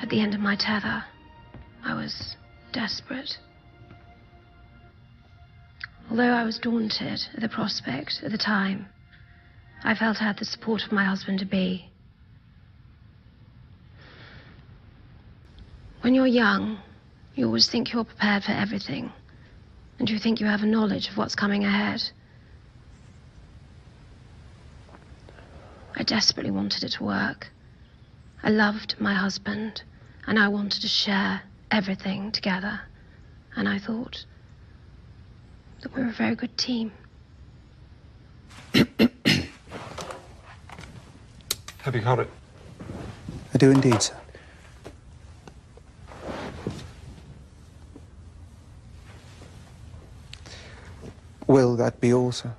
at the end of my tether. I was desperate. Although I was daunted at the prospect at the time, I felt I had the support of my husband-to-be. When you're young, you always think you're prepared for everything, and you think you have a knowledge of what's coming ahead. I desperately wanted it to work. I loved my husband, and I wanted to share everything together. And I thought that we were a very good team. Have you got it? I do indeed, sir. Will that be all, sir?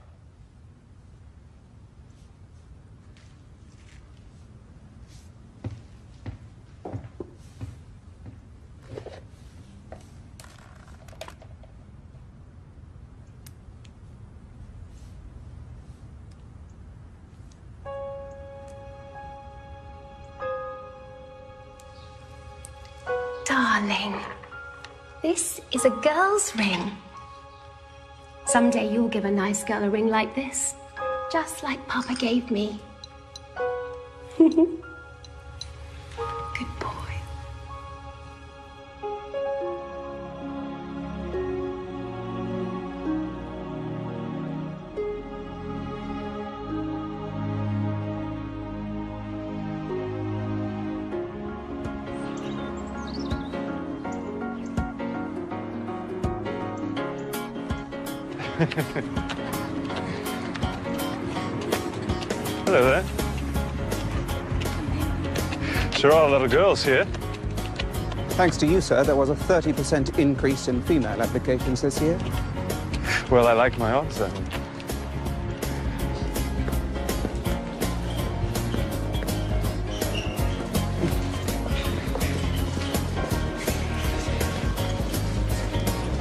Darling, this is a girl's ring. Someday you'll give a nice girl a ring like this, just like Papa gave me. Good boy. Hello there. Sure are a lot of girls here. Thanks to you, sir, there was a 30% increase in female applications this year. Well, I like my odds then.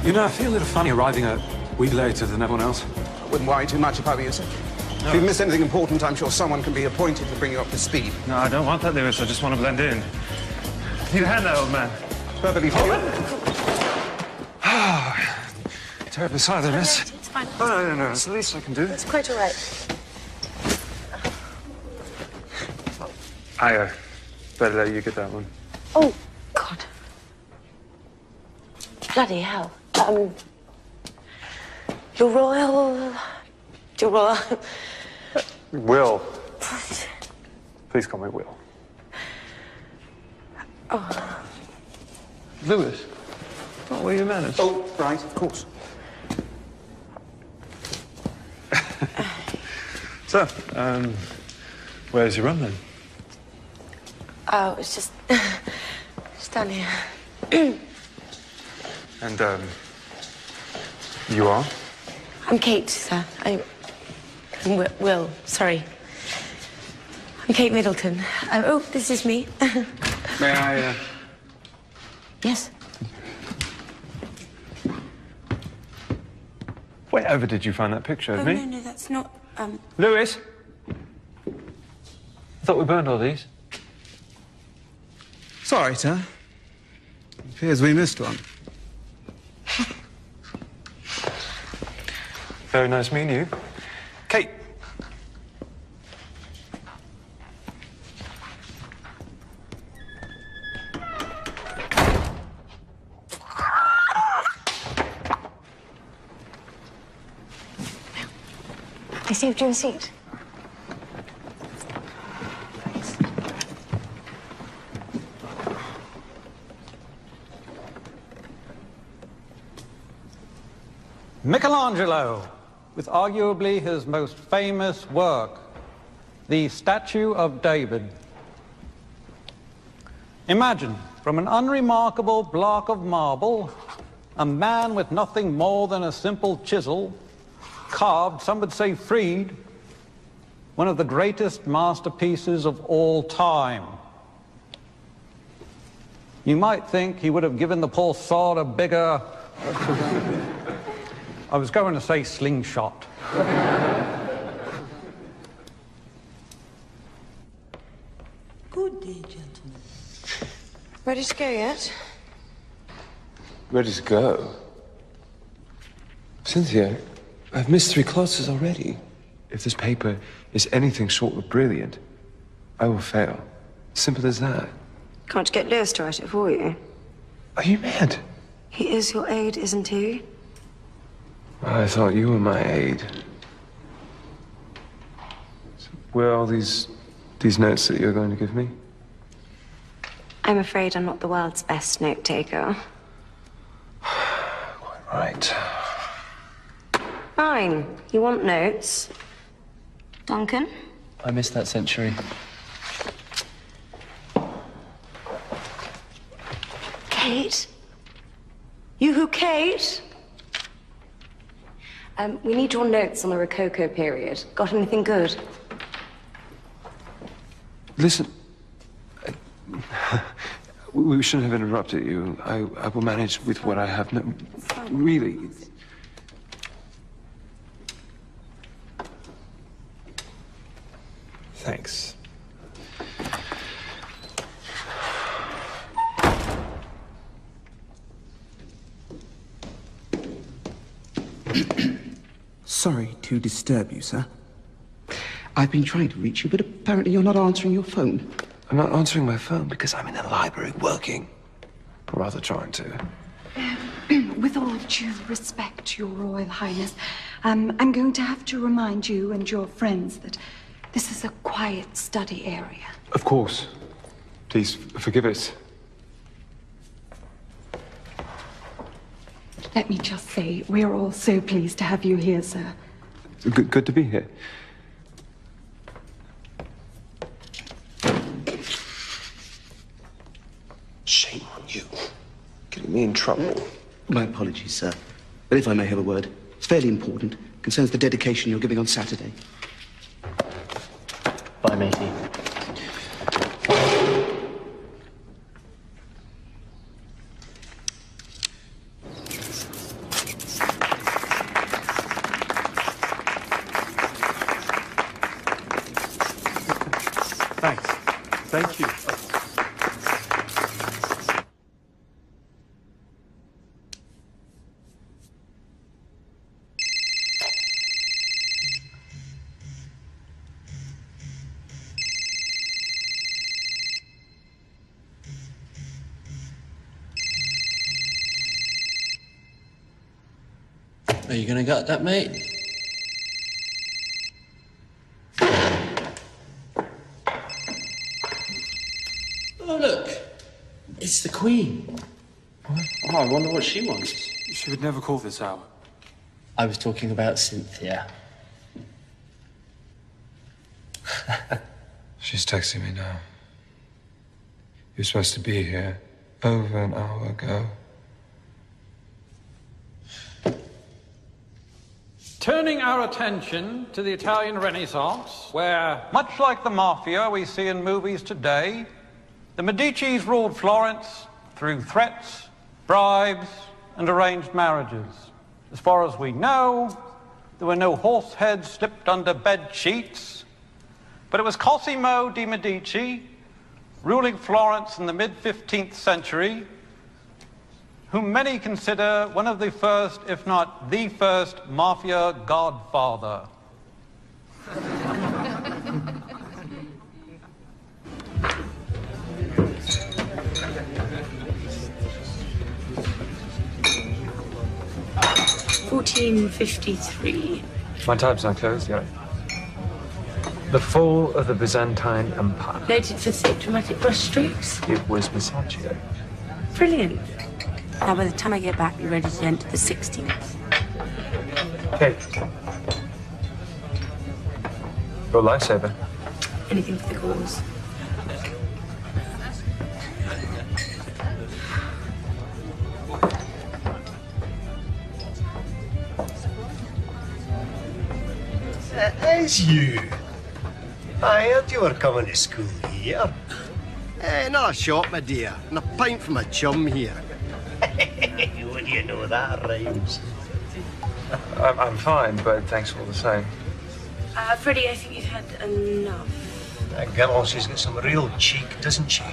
You know, I feel a little funny arriving a week later than everyone else. I wouldn't worry too much if I were you, sir. No. If you miss anything important, I'm sure someone can be appointed to bring you up to speed. No, I don't want that, Lewis. I just want to blend in. Need a hand there, old man. Perfectly fine. Terribly sorry, there, miss. It's fine. Oh, no. It's the least I can do. It's quite all right. I better let you get that one. Oh, God. Bloody hell. Your Royal... Will. Please call me Will. Oh. Lewis. What were your manners? Oh, right, of course. So, where's your run then? Oh, it's just down here. And, you are? I'm Kate, sir. I'm Will, sorry. I'm Kate Middleton. Oh, this is me. May I, Yes. Wherever did you find that picture of Oh, me? no, that's not, Lewis? I thought we burned all these. Sorry, sir. It appears we missed one. Very nice meeting you. Kate. I saved you a seat. Michelangelo, with arguably his most famous work, the Statue of David. Imagine, from an unremarkable block of marble, a man with nothing more than a simple chisel, carved, some would say freed, one of the greatest masterpieces of all time. You might think he would have given the poor sod a bigger... I was going to say slingshot. Good day, gentlemen. Ready to go yet? Ready to go? Cynthia, I've missed 3 classes already. If this paper is anything short of brilliant, I will fail. Simple as that. Can't you get Lewis to write it for you? Are you mad? He is your aide, isn't he? I thought you were my aide. So where are all these notes that you're going to give me? I'm afraid I'm not the world's best note taker. Quite right. Fine. You want notes? Duncan? I missed that century. Kate? You who, Kate? We need your notes on the Rococo period. Got anything good? Listen, we shouldn't have interrupted you. I will manage with what I have. No, really. Thanks. Sorry to disturb you, sir. I've been trying to reach you, but apparently you're not answering your phone. I'm not answering my phone because I'm in the library working. Or rather trying to. With all due respect to your Royal Highness, I'm going to have to remind you and your friends that this is a quiet study area. Of course. Please forgive us. Let me just say, we're all so pleased to have you here, sir. Good to be here. Shame on you. Getting me in trouble. My apologies, sir. But if I may have a word, it's fairly important. Concerns the dedication you're giving on Saturday. Bye, matey. Thanks. Thank you. Are you gonna gut that, mate? Oh, look. It's the Queen. What? Oh, I wonder what she wants. She would never call this hour. I was talking about Cynthia. She's texting me now. You're supposed to be here over an hour ago. Turning our attention to the Italian Renaissance, where, much like the mafia we see in movies today, the Medicis ruled Florence through threats, bribes, and arranged marriages. As far as we know, there were no horse heads slipped under bed sheets, but it was Cosimo de' Medici, ruling Florence in the mid-15th century, whom many consider one of the first, if not the first, mafia godfather. $14.53. My tab's not closed yet. The fall of the Byzantine Empire. Noted for thick dramatic brushstrokes. It was Masaccio. Brilliant. Now, by the time I get back, you're ready to enter the 16th. Hey. Your lifesaver. Anything for the cause. It's you. I heard you were coming to school here. Not a shot, my dear, and a pint from a chum here. Would you know that rhymes? I'm fine, but thanks all the same. Freddie, I think you've had enough. That girl, she's got some real cheek, doesn't she?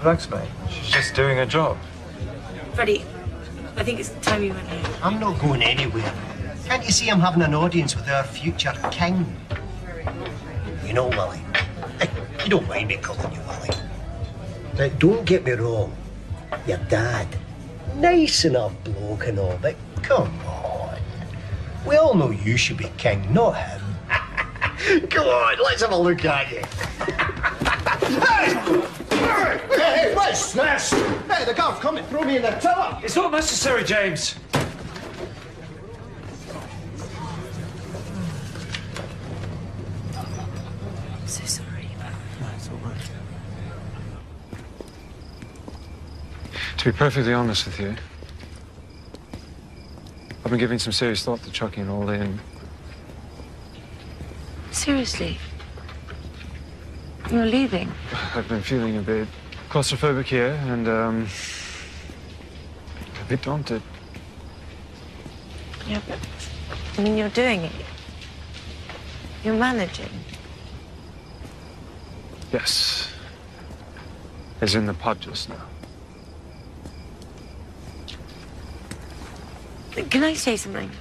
Relax, mate. She's just doing her job. Freddie, I think it's time you went home. I'm not going anywhere. Can't you see I'm having an audience with our future king? You know, Willie. Hey, you don't mind me calling you Willie. Now, don't get me wrong. Your dad, nice enough bloke and all, but come on. We all know you should be king, not him. Come on, let's have a look at you. Hey, what's this? Hey, the guard's come to throw me in the tiller. It's not necessary, James. I'm so sorry. No, it's all right. To be perfectly honest with you, I've been giving some serious thought to chucking it all in. Seriously? You're leaving? I've been feeling a bit claustrophobic here and, a bit daunted. Yeah, but I mean, you're doing it. You're managing. Yes. As in the pub just now. Can I say something?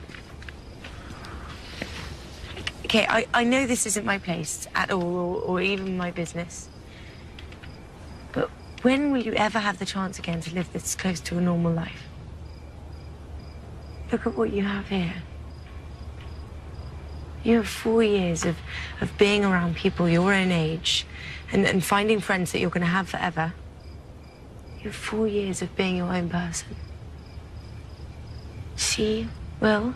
Okay, I know this isn't my place at all, or even my business. But when will you ever have the chance again to live this close to a normal life? Look at what you have here. You have 4 years of being around people your own age and finding friends that you're going to have forever. You have 4 years of being your own person. See, Will?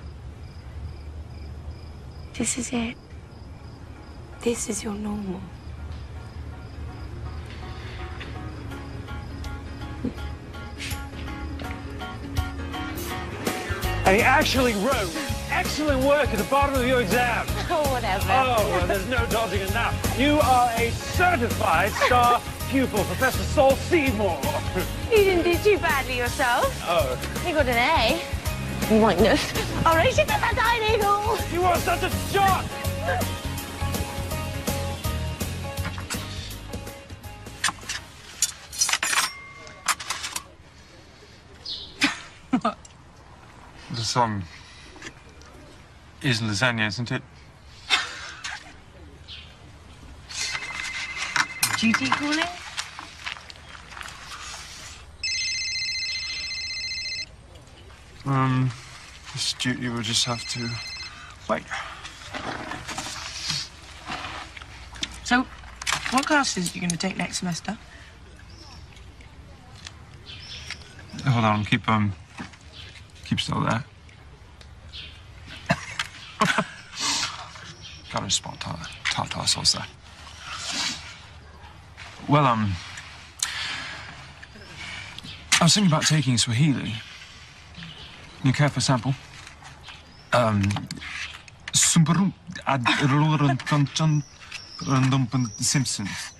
This is it. This is your normal. And he actually wrote excellent work at the bottom of your exam. Oh, whatever. Oh, well, there's no dodging it now. You are a certified star pupil, Professor Saul Seymour. You didn't do too badly yourself. Oh. You got an A. Minus. All right, she's at the dining hall. You are such a shock. This, is lasagna, isn't it? Duty calling? This duty will just have to wait. So, what classes are you going to take next semester? Hold on, keep still there. Got a spot tartar sauce there. Well, I was thinking about taking Swahili. You care for a sample? Simpsons.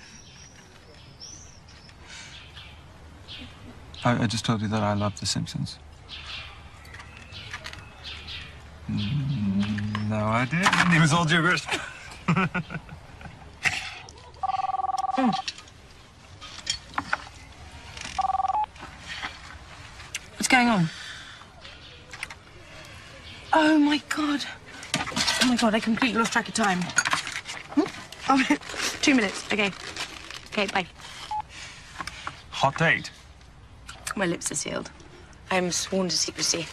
I just told you that I love The Simpsons. No, I didn't. It was all gibberish. What's going on? Oh, my God. Oh, my God, I completely lost track of time. Oh, 2 minutes. Okay. Okay, bye. Hot date. My lips are sealed. I'm sworn to secrecy.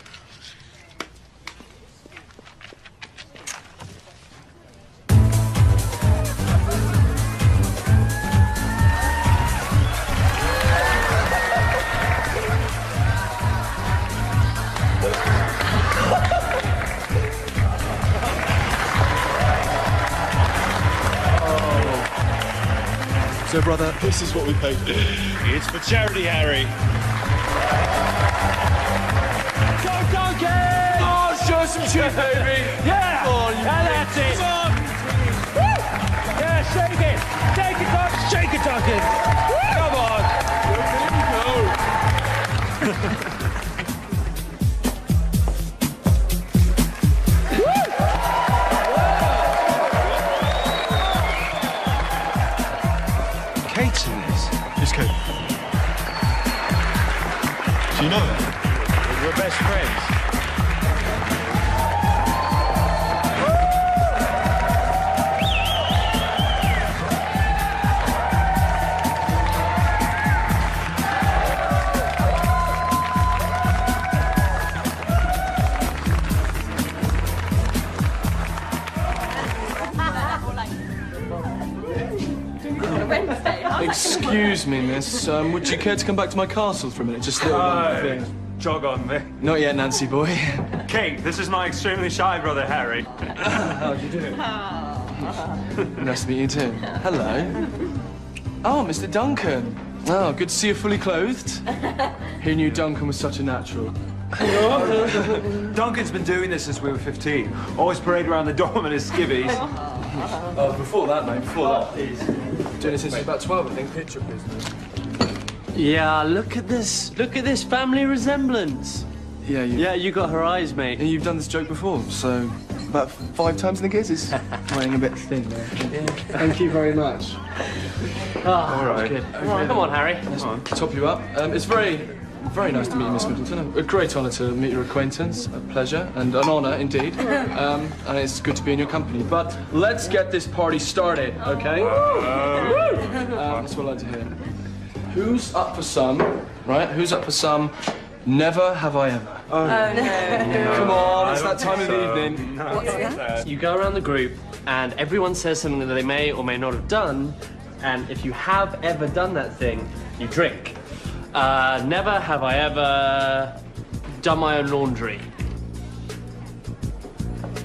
So, brother, this is what we paid for. It's for charity, Harry. Go, Duncan! Oh, show some cheer, baby. Yeah! Oh, Yeah, that's it. Woo! Yeah, shake it. Shake it, Duncan. Shake it, Duncan. Come on. Go. Kate's in this. Who's Kate? Excuse me, miss. Would you care to come back to my castle for a minute? Just a little one thing. Jog on, me. Not yet, Nancy boy. Kate, this is my extremely shy brother, Harry. How do you do? Nice to meet you too. Hello. Oh, Mr. Duncan. Oh, good to see you fully clothed. Who knew Duncan was such a natural? Duncan's been doing this since we were 15. Always parade around the dorm in his skivvies. Before that, mate, before that. Doing it since he was about 12, I think. Picture business. Yeah, look at this. Look at this family resemblance. Yeah, you got her eyes, mate. And you've done this joke before, so about 5 times in the kisses. Weighing a bit thin there. Yeah. Thank you very much. All right. Good. Come on, Harry. Come on. Top you up. It's very nice to meet you, Miss Middleton. A great honour to meet your acquaintance. A pleasure and an honour indeed. And it's good to be in your company. But let's get this party started, okay? That's what I like to hear. Who's up for some? Right? Who's up for some? Never have I ever. Oh, no. Come on, it's that time of the evening. What's that? You go around the group and everyone says something that they may or may not have done, and if you have ever done that thing, you drink. Never have I ever done my own laundry.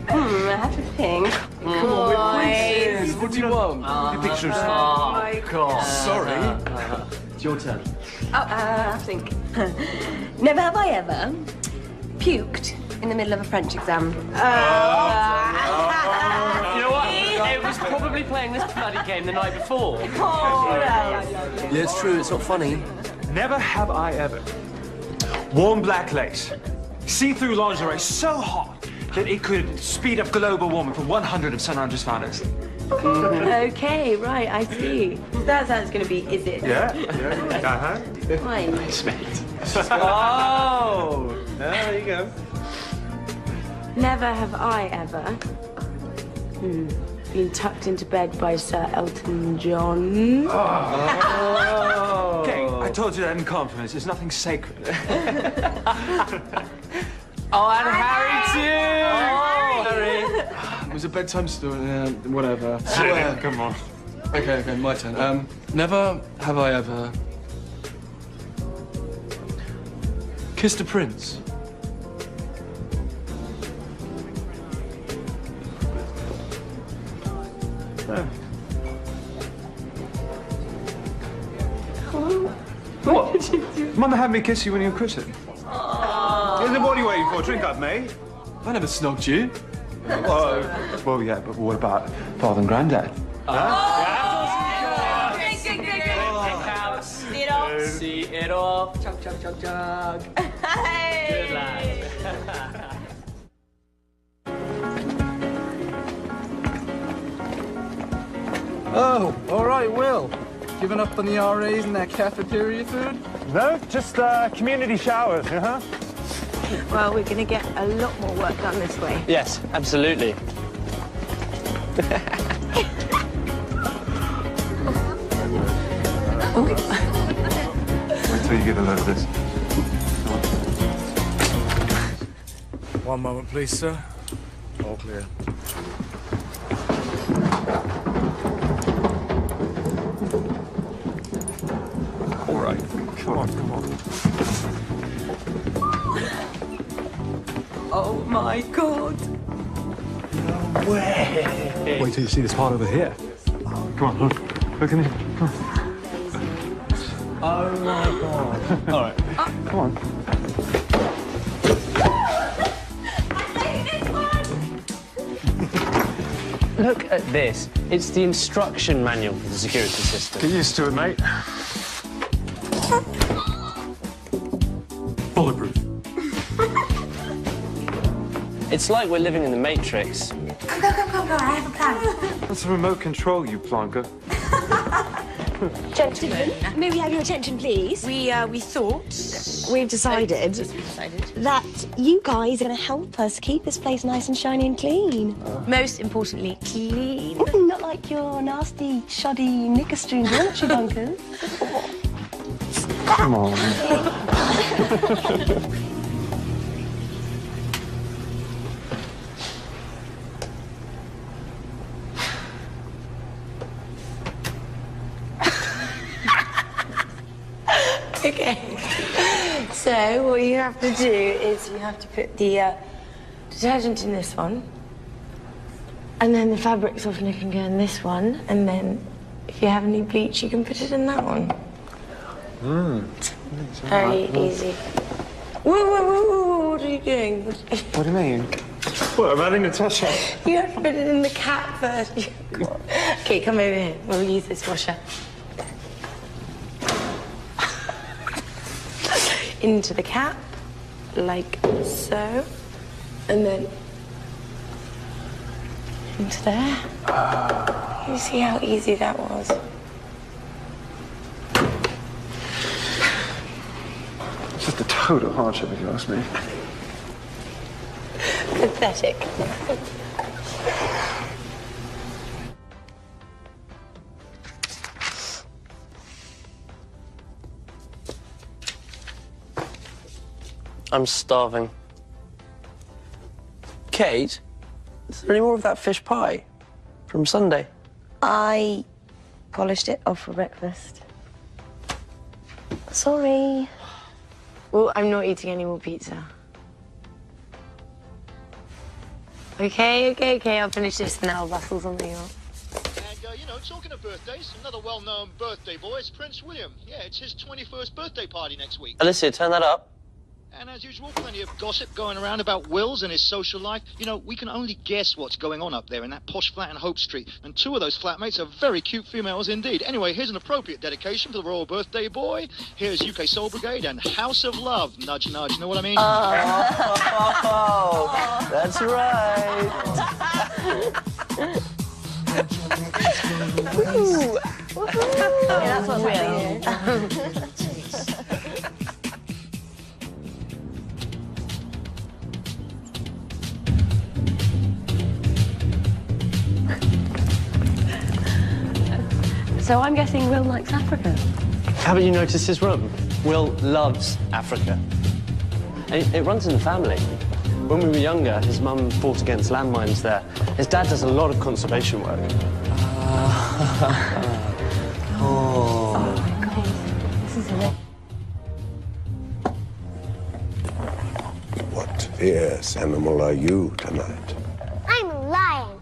I have to think. Come on, we're quizzes. What do you want? Pictures. Oh, God. Sorry. It's your turn. I have to think. Never have I ever puked in the middle of a French exam. You know what? It was probably playing this bloody game the night before. Yeah, it's true. It's not funny. Never have I ever worn black lace, see-through lingerie so hot that it could speed up global warming for 100 of Sun Andreas Fires. Okay, right, I see. That's how it's going to be, is it? Yeah. Fine. Oh, there you go. Never have I ever been tucked into bed by Sir Elton John. Okay, I told you that in confidence. There's nothing sacred. Oh, and Harry too! Oh, Harry. It was a bedtime story, whatever. Come on. Okay, my turn. Never have I ever kissed a prince. What? Mama had me kiss you when you were christened. Then what are you waiting for? Drink up, mate. I never snogged you. Well, yeah, but what about Father and Granddad? See it off. Chug, chug, chug, chug. Good lad. Oh, all right, Will. Giving up on the RAs and that cafeteria food? No, just community showers, huh? Well, we're going to get a lot more work done this way. Yes, absolutely. Wait till you get a load of this. One moment, please, sir. All clear. All right, come on. Oh, my God. No way. Wait till you see this part over here. Come on, look in here. Come on. Oh, my God. All right, come on. Look at this. It's the instruction manual for the security system. Get used to it, mate. Bulletproof. It's like we're living in the Matrix. Go, I have a plan. That's a remote control, you plonker. Gentlemen, may we have your attention, please? We thought we've decided that you guys are going to help us keep this place nice and shiny and clean. Most importantly, clean. Not like your nasty, shoddy knicker string dormitory bunkers. Come on. Okay. So what you have to do is you have to put the detergent in this one, and then the fabric softener can go in this one, and then if you have any bleach, you can put it in that one. Very easy. Whoa, what are you doing? What do you mean? What, I'm adding Natasha? You have to put it in the cap first. Okay, come over here. We'll use this washer. Into the cap, like so, and then into there. You see how easy that was? It's just a total hardship, if you ask me. Pathetic. I'm starving. Kate, is there any more of that fish pie from Sunday? I polished it off for breakfast. Sorry. Well, I'm not eating any more pizza. Okay, I'll finish this and then I'll rustle something up. And, you know, talking of birthdays, another well-known birthday boy is Prince William. Yeah, it's his 21st birthday party next week. Alicia, turn that up. And as usual, plenty of gossip going around about Wills and his social life. You know, we can only guess what's going on up there in that posh flat in Hope Street. And two of those flatmates are very cute females indeed. Anyway, here's an appropriate dedication for the royal birthday boy. Here's UK Soul Brigade and House of Love. Nudge, nudge, know what I mean? Oh, that's right. Yeah, that's what's happening. So I'm guessing Will likes Africa. Haven't you noticed his room? Will loves Africa. And it runs in the family. When we were younger, his mum fought against landmines there. His dad does a lot of conservation work. Oh my God, this is it. What fierce animal are you tonight? I'm a lion.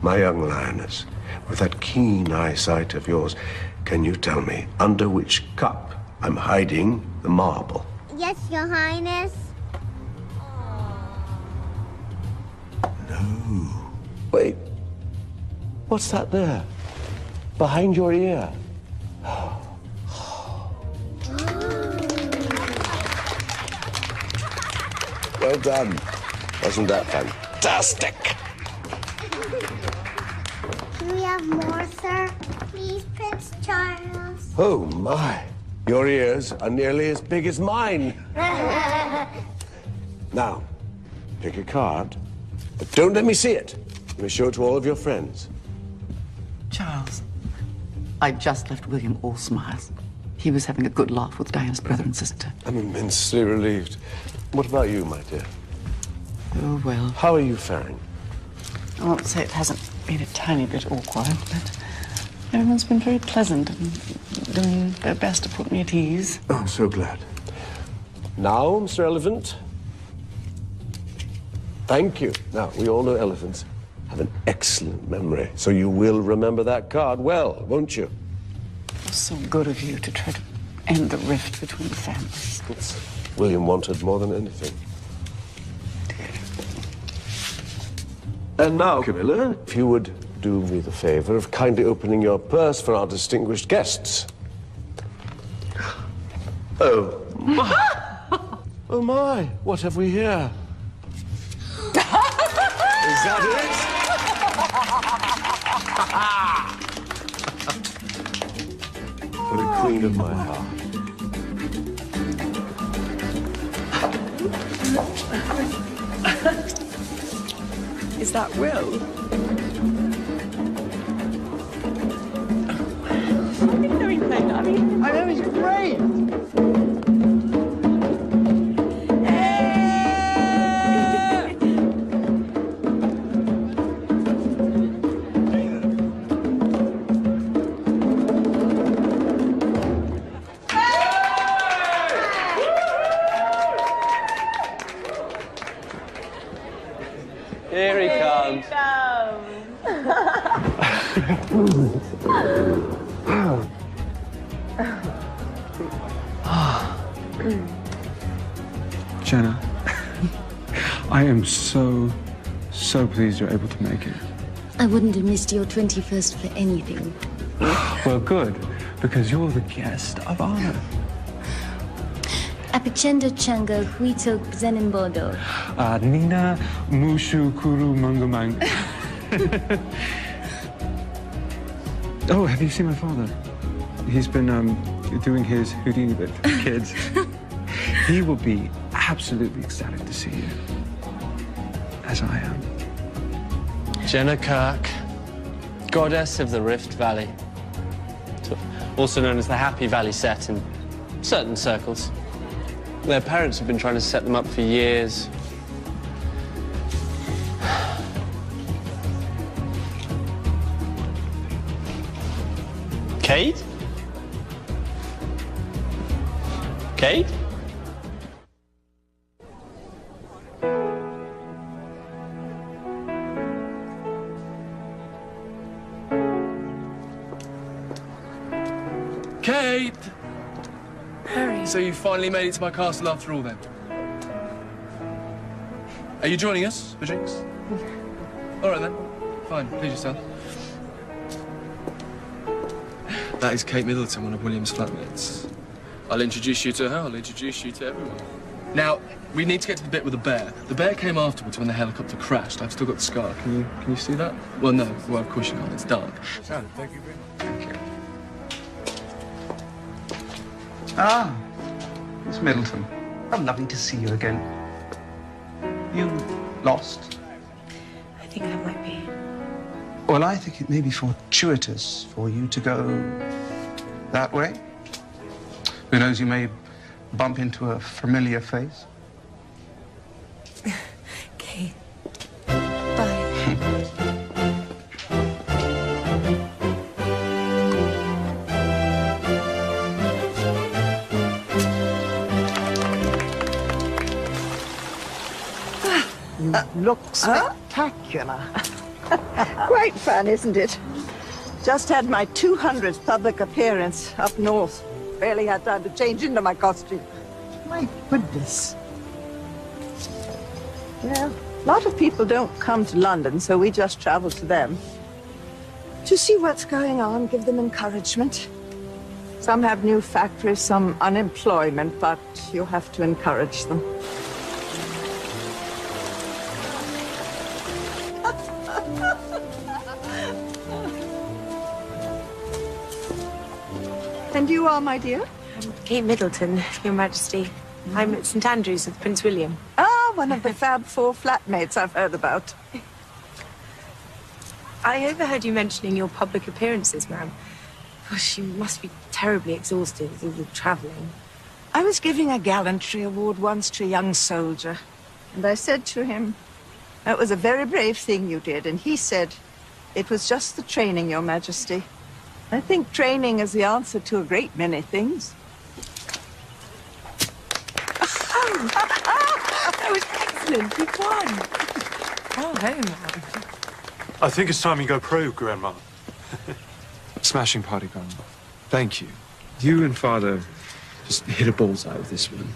My young lioness, with that keen eyesight of yours, can you tell me under which cup I'm hiding the marble? Yes, Your Highness. No. Wait. What's that there? Behind your ear? Well done. Wasn't that fantastic? Do we have more, sir? Please, Prince Charles. Oh, my. Your ears are nearly as big as mine. Now, pick a card, but don't let me see it. You may show it to all of your friends. Charles, I just left William all smiles. He was having a good laugh with Diana's brother and sister. I'm immensely relieved. What about you, my dear? Oh, well. How are you faring? I won't say it hasn't been a tiny bit awkward, but everyone's been very pleasant and doing their best to put me at ease. Oh, I'm so glad. Now, Mr. Elephant. Thank you. Now, we all know elephants have an excellent memory, so you will remember that card well, won't you? It was so good of you to try to end the rift between the families. It's William wanted more than anything. And now, Camilla, if you would do me the favor of kindly opening your purse for our distinguished guests. Oh, my. Oh, my. What have we here? Is that it? For the queen of my heart. Is that Will? I know he's great. Here he comes. Jenna, I am so pleased you're able to make it. I wouldn't have missed your 21st for anything. Well, good, because you're the guest of honor. Apicendo chango huito zenembodo. Nina mushu kuru mangamang. Oh, have you seen my father? He's been doing his Houdini with kids. He will be absolutely ecstatic to see you, as I am. Jenna Kirk, goddess of the Rift Valley, also known as the Happy Valley set in certain circles. Their parents have been trying to set them up for years. Kate? Kate? Kate! Harry. So you finally made it to my castle after all, then? Are you joining us for drinks? All right, then. Fine. Please yourself. That is Kate Middleton, one of William's flatmates. I'll introduce you to her. I'll introduce you to everyone. Now, we need to get to the bit with the bear. The bear came afterwards when the helicopter crashed. I've still got the scar. Can you see that? Well, no. Well, of course you can't. It's dark. Thank you very much. Thank you. Ah, Miss Middleton. How lovely to see you again. You lost? I think I might be. Well, I think it may be fortuitous for you to go that way. Who knows, you may bump into a familiar face. Okay. Bye. You look spectacular. Quite fun, isn't it? Just had my 200th public appearance up north. Barely had time to change into my costume. My goodness. Well, a lot of people don't come to London, so we just travel to them. To see what's going on, give them encouragement. Some have new factories, some unemployment, but you have to encourage them. And you are, my dear? I'm Kate Middleton, Your Majesty. I'm at St Andrews with Prince William. Ah, one of the Fab Four flatmates I've heard about. I overheard you mentioning your public appearances, ma'am. Gosh, you must be terribly exhausted with all the travelling. I was giving a gallantry award once to a young soldier, and I said to him, "That was a very brave thing you did," and he said, "It was just the training, Your Majesty." I think training is the answer to a great many things. That was excellent. You won. Oh, hey, ma'am. I think it's time you go pro, Grandma. Smashing party, Grandma. Thank you. You and Father just hit a bullseye with this one.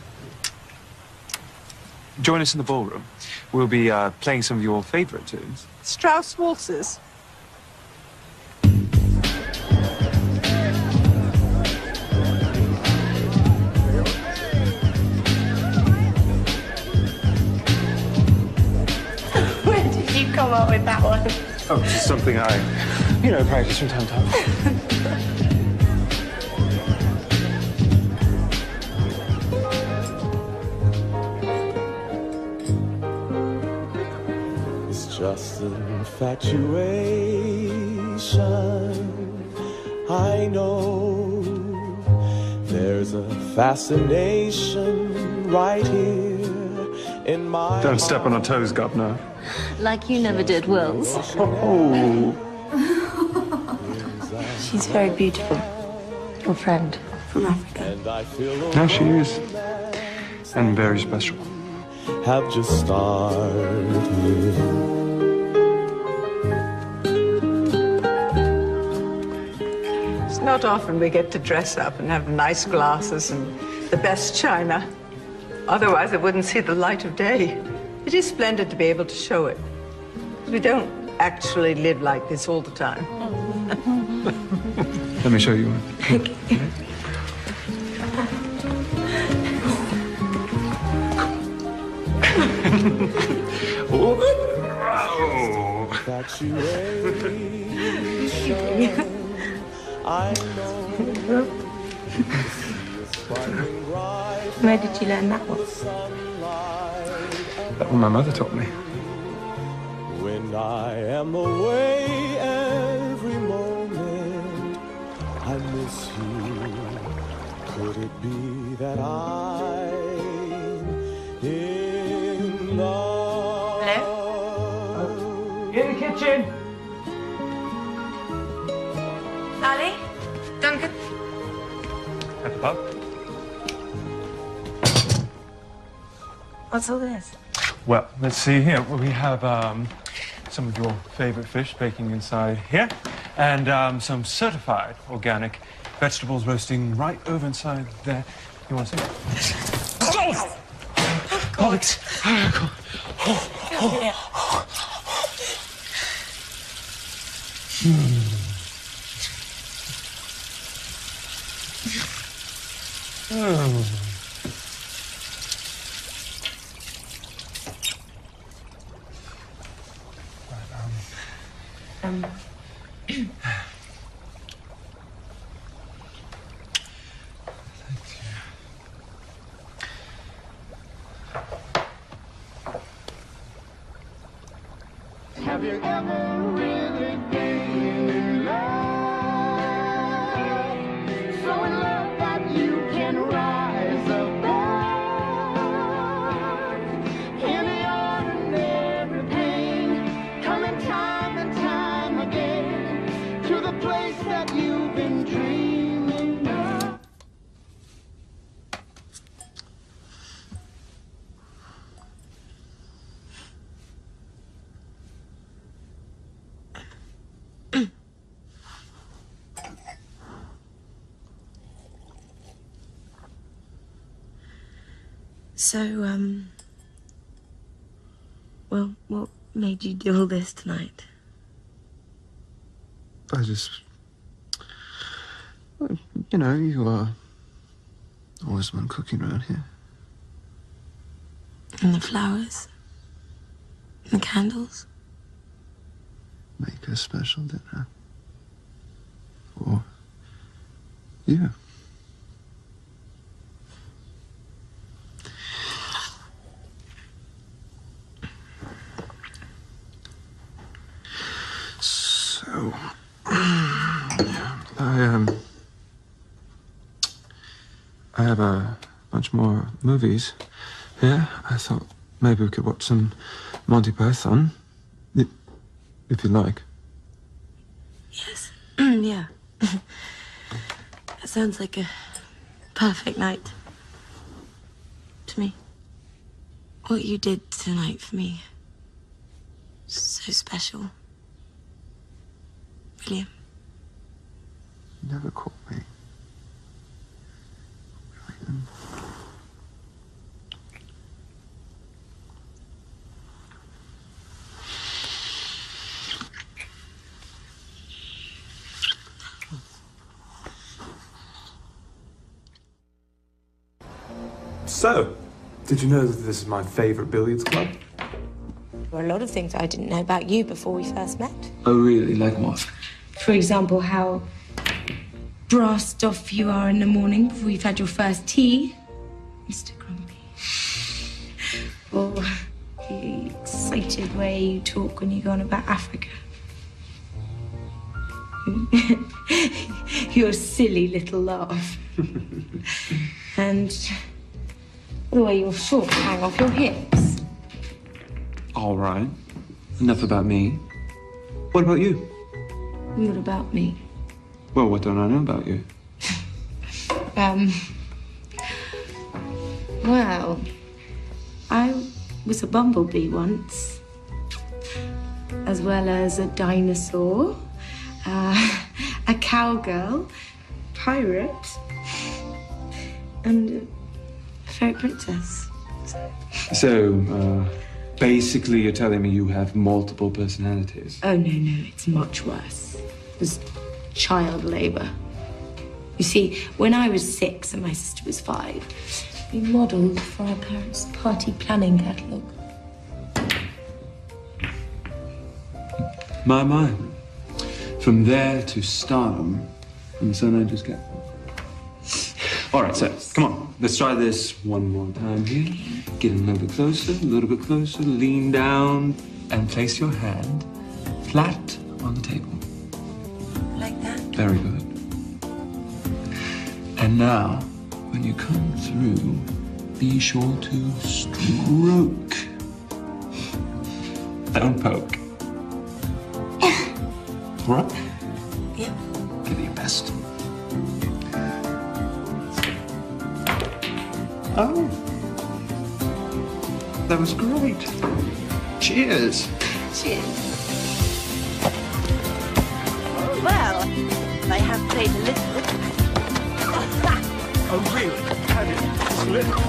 Join us in the ballroom. We'll be playing some of your favorite tunes. Strauss waltzes. Where did you come up with that one? Oh, it's just something I, practice from time to time. just infatuation. I know there's a fascination right here in my Don't step on her toes, Governor. Like you never did, Wills. Oh. She's very beautiful. Your friend from Africa. No, she is. And very special. Have just started. It's not often we get to dress up and have nice glasses and the best china. Otherwise, it wouldn't see the light of day. It is splendid to be able to show it. We don't actually live like this all the time. Let me show you one. Where did you learn that one? That one my mother taught me. When I am away every moment, I miss you. Could it be that I'm in love? Hello? In the kitchen! Ali? Duncan? At the pub? What's all this? Well, let's see here. We have some of your favorite fish baking inside here, and some certified organic vegetables roasting right over inside there. You want to see? Oh, God. Have you ever really been in love? So in love that you can rise above any ordinary pain, coming time and time again to the place that you've been dreaming of. So, well, what made you do all this tonight? I just... You know, you are always the one cooking around here. And the flowers? And the candles? Make a special dinner. For you. So, I have a bunch more movies here. I thought maybe we could watch some Monty Python, if you like. Yes. Yeah. That sounds like a perfect night to me. What you did tonight for me, so special. William. You never caught me. William. So, did you know that this is my favorite billiards club? There were a lot of things I didn't know about you before we first met. Oh, really? Like what? For example, how brassed off you are in the morning before you've had your first tea, Mr. Grumpy. Or the excited way you talk when you go on about Africa. Your silly little laugh. And the way your shorts hang off your hips. All right. Enough about me. What about you? What about me? Well, what don't I know about you? Well, I was a bumblebee once, as well as a dinosaur, a cowgirl, pirate, and a fairy princess. So, basically you're telling me you have multiple personalities. Oh, no, it's much worse. It was child labor. You see, when I was 6 and my sister was 5, we modelled for our parents' party planning catalogue. My. From there to stardom, and so I just get. All right, so come on, let's try this one more time here. Get a little bit closer, lean down, and place your hand flat on the table. Like that? Very good. And now, when you come through, be sure to stroke. Don't poke. All right? Yeah. Give it your best. Oh. That was great. Cheers. Cheers. Well, I have played a little bit. Oh, really? Had it? Just a little?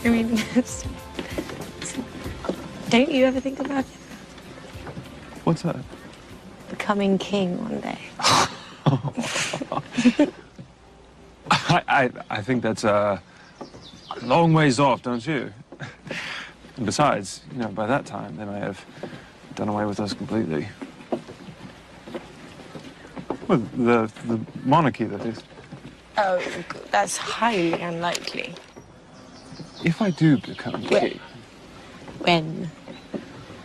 I mean, don't you ever think about it? What's that? Becoming king one day. I think that's a long ways off, don't you? And besides, you know, by that time, they may have done away with us completely. Well, the monarchy, that is. Oh, that's highly unlikely. If I do become king...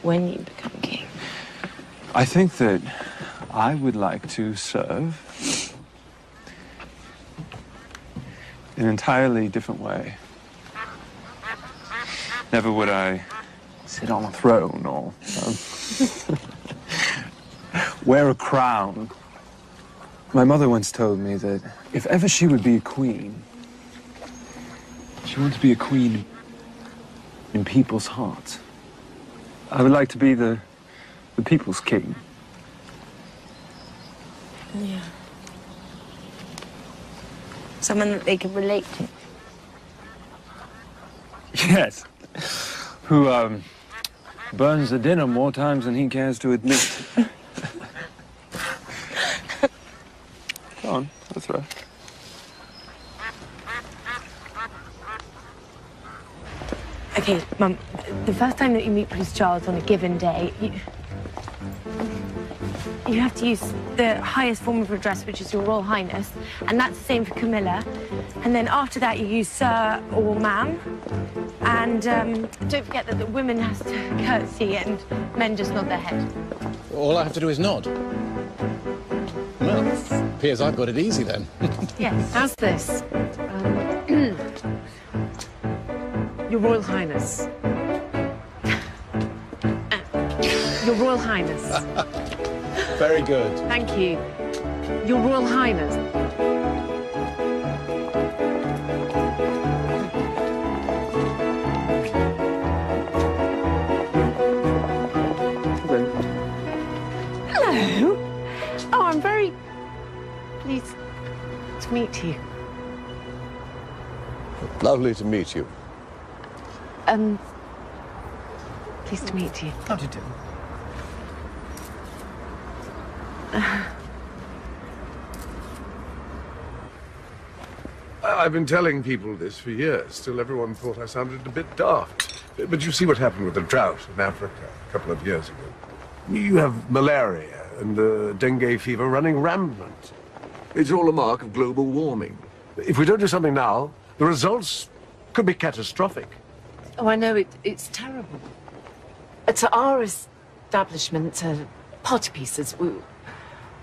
When you become king. I think that I would like to serve in an entirely different way. Never would I sit on a throne or wear a crown. My mother once told me that if ever she would be a queen, she wants to be a queen in people's hearts. I would like to be the people's king. Yeah. Someone that they can relate to. Yes. Who, burns the dinner more times than he cares to admit. Go on, that's right. Okay, Mum, the first time that you meet Prince Charles on a given day, you have to use the highest form of address, which is Your Royal Highness, and that's the same for Camilla. And then after that, you use Sir or Ma'am. And don't forget that the women has to curtsy and men just nod their head. All I have to do is nod. Well, appears I've got it easy then. Yes. How's this? Your Royal Highness. Your Royal Highness. Very good. Thank you. Your Royal Highness. Hello. Oh, I'm very pleased to meet you. Lovely to meet you. Pleased to meet you. How do you do? I've been telling people this for years. Still, everyone thought I sounded a bit daft. But you see what happened with the drought in Africa a couple of years ago. You have malaria, and the dengue fever running rampant. It's all a mark of global warming. If we don't do something now, the results could be catastrophic. Oh, I know, it's terrible. To our establishment, Party Pieces,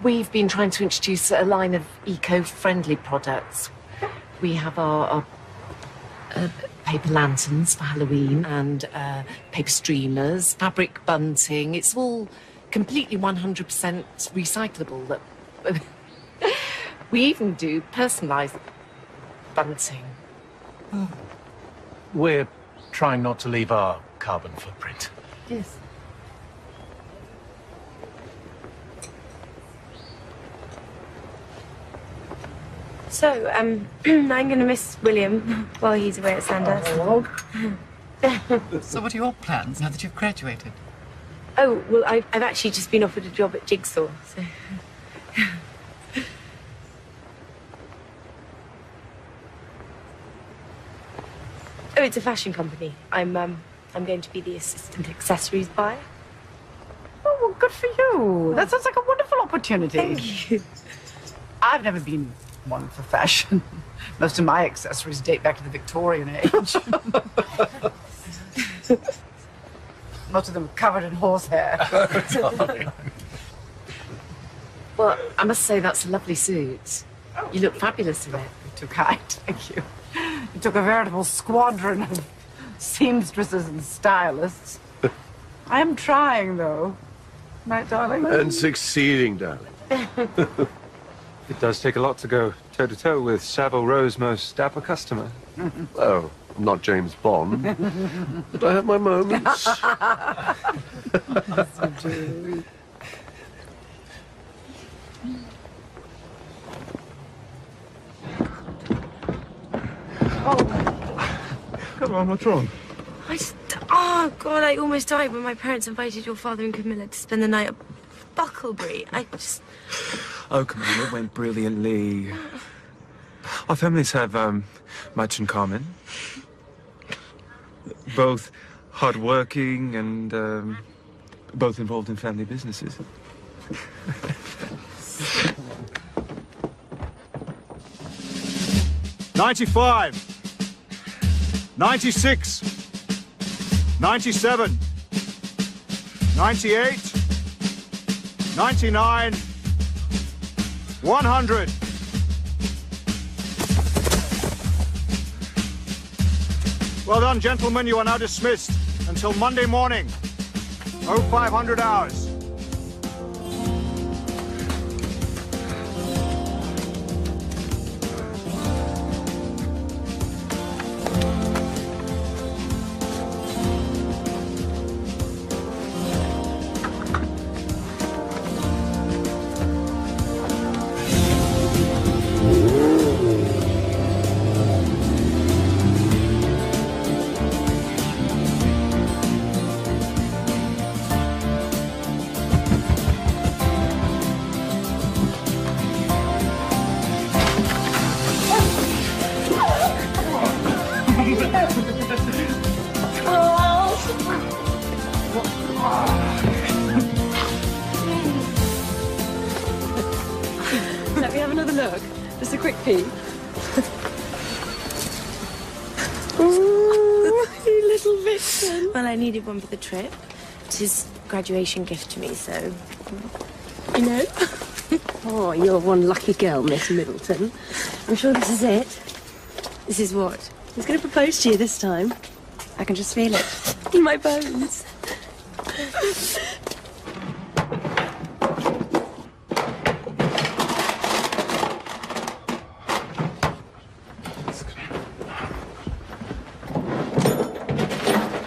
we've been trying to introduce a line of eco-friendly products. We have our paper lanterns for Halloween and paper streamers, fabric bunting. It's all completely 100% recyclable. We even do personalised bunting. We're trying not to leave our carbon footprint. Yes. So, I'm going to miss William while he's away at Sandhurst. So what are your plans now that you've graduated? Oh, well, I've actually just been offered a job at Jigsaw, so... Oh, it's a fashion company. I'm going to be the assistant accessories buyer. Oh, well, good for you. That sounds like a wonderful opportunity. Thank you. I've never been one for fashion. Most of my accessories date back to the Victorian age. Most of them covered in horsehair. Well, I must say that's a lovely suit. You look fabulous in it. You're too kind, thank you. You took a veritable squadron of seamstresses and stylists. I am trying, though. Right, darling? And succeeding, darling. It does take a lot to go toe-to-toe with Savile Row's most dapper customer. Oh, I'm not James Bond, but I have my moments. Come on, what's wrong? Oh, God, I almost died when my parents invited your father and Camilla to spend the night at Bucklebury. Oh, come on, it went brilliantly. Our families have much in common. Both hardworking and both involved in family businesses. 95, 96, 97, 98, 99, 100. Well done, gentlemen. You are now dismissed until Monday morning, 0500 hours. Let me have another look. Just a quick peek. Ooh, you little vixen. Well, I needed one for the trip. It's his graduation gift to me, so... You know? Oh, you're one lucky girl, Miss Middleton. I'm sure this is it. This is what? He's going to propose to you this time. I can just feel it. In my bones.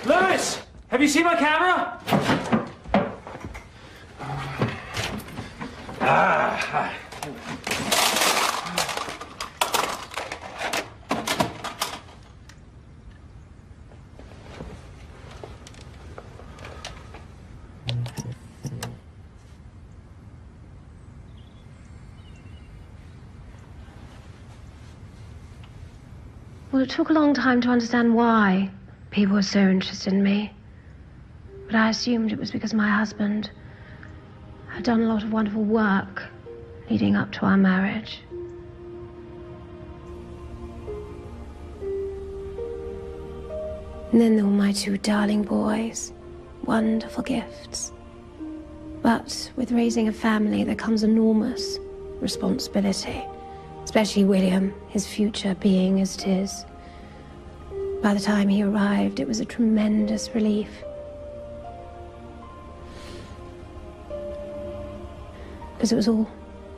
Lewis, have you seen my camera? Well, it took a long time to understand why people were so interested in me. But I assumed it was because my husband I've done a lot of wonderful work leading up to our marriage. And then there were my 2 darling boys. Wonderful gifts. But with raising a family, there comes enormous responsibility. Especially William, his future being as it is. By the time he arrived, it was a tremendous relief. Because it was all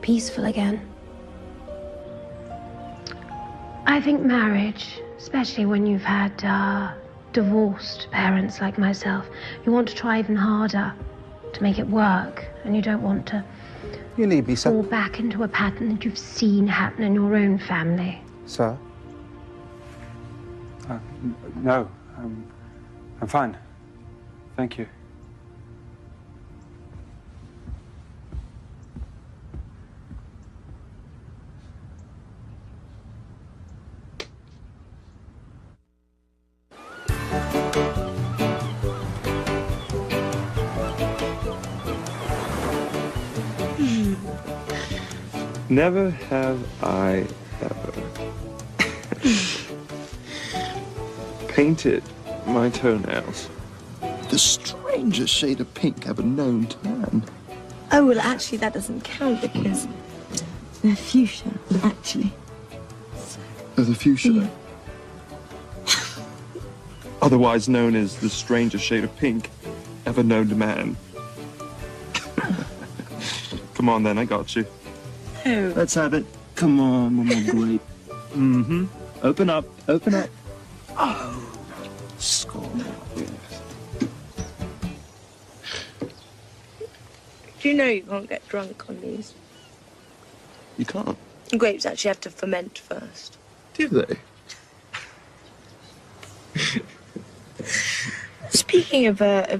peaceful again. I think marriage, especially when you've had divorced parents like myself, you want to try even harder to make it work, and you don't want to fall back into a pattern that you've seen happen in your own family. Sir? No, I'm fine. Thank you. Never have I ever painted my toenails. The strangest shade of pink ever known to man. Oh, well, actually, that doesn't count because they're fuchsia, actually. Oh, the fuchsia? Yeah. Otherwise known as the strangest shade of pink ever known to man. Come on then, I got you. Oh. Let's have it. Come on, one more grape. Mm-hmm. Open up, open up. Oh, score. Do you know you can't get drunk on these? You can't? Grapes actually have to ferment first. Do they? Speaking of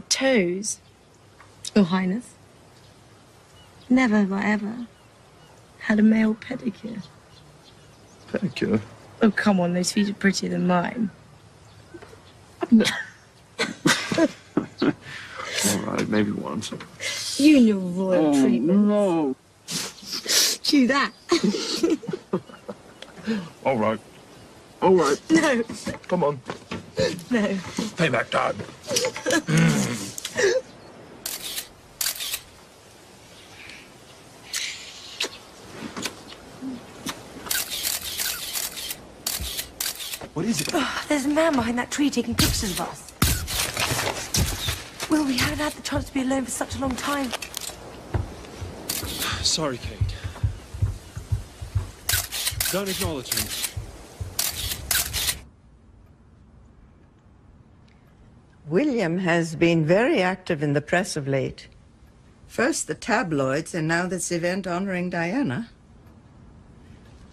toes, Your Highness, never have I ever had a male pedicure. Pedicure? Oh, come on, those feet are prettier than mine. All right, maybe once. You and your royal treatment. No. Do that. All right. All right. No. Come on. No. Payback time. What is it? Oh, there's a man behind that tree taking pictures of us. Will, we haven't had the chance to be alone for such a long time. Sorry, Kate. Don't acknowledge me. William has been very active in the press of late. First the tabloids, and now this event honoring Diana.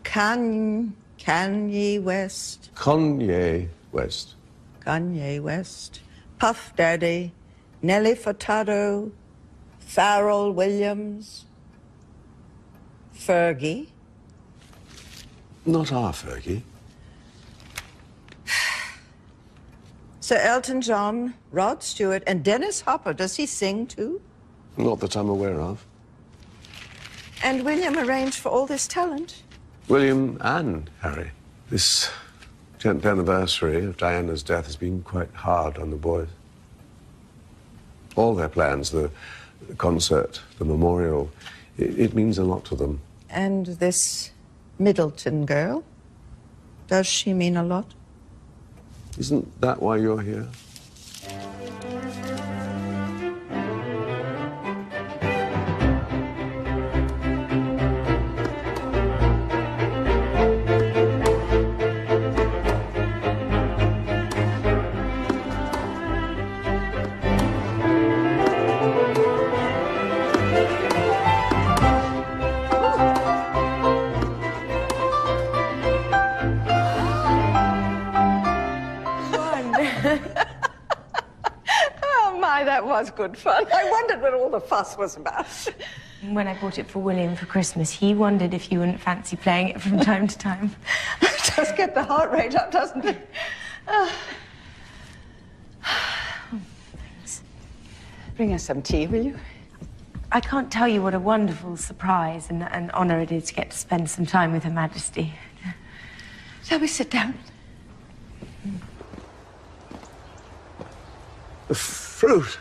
Kanye West. Kanye West. Kanye West. Puff Daddy. Nelly Furtado. Pharrell Williams. Fergie. Not our Fergie. Sir Elton John, Rod Stewart, and Dennis Hopper. Does he sing too? Not that I'm aware of. And William arranged for all this talent? William and Harry. This 10th anniversary of Diana's death has been quite hard on the boys. All their plans, the concert, the memorial, it means a lot to them. And this Middleton girl, does she mean a lot? Isn't that why you're here? Oh, my, that was good fun. I wondered what all the fuss was about. When I bought it for William for Christmas, he wondered if you wouldn't fancy playing it from time to time. It does get the heart rate up, doesn't it? Thanks. Bring us some tea, will you? I can't tell you what a wonderful surprise and honour it is to get to spend some time with Her Majesty. Shall we sit down? The fruit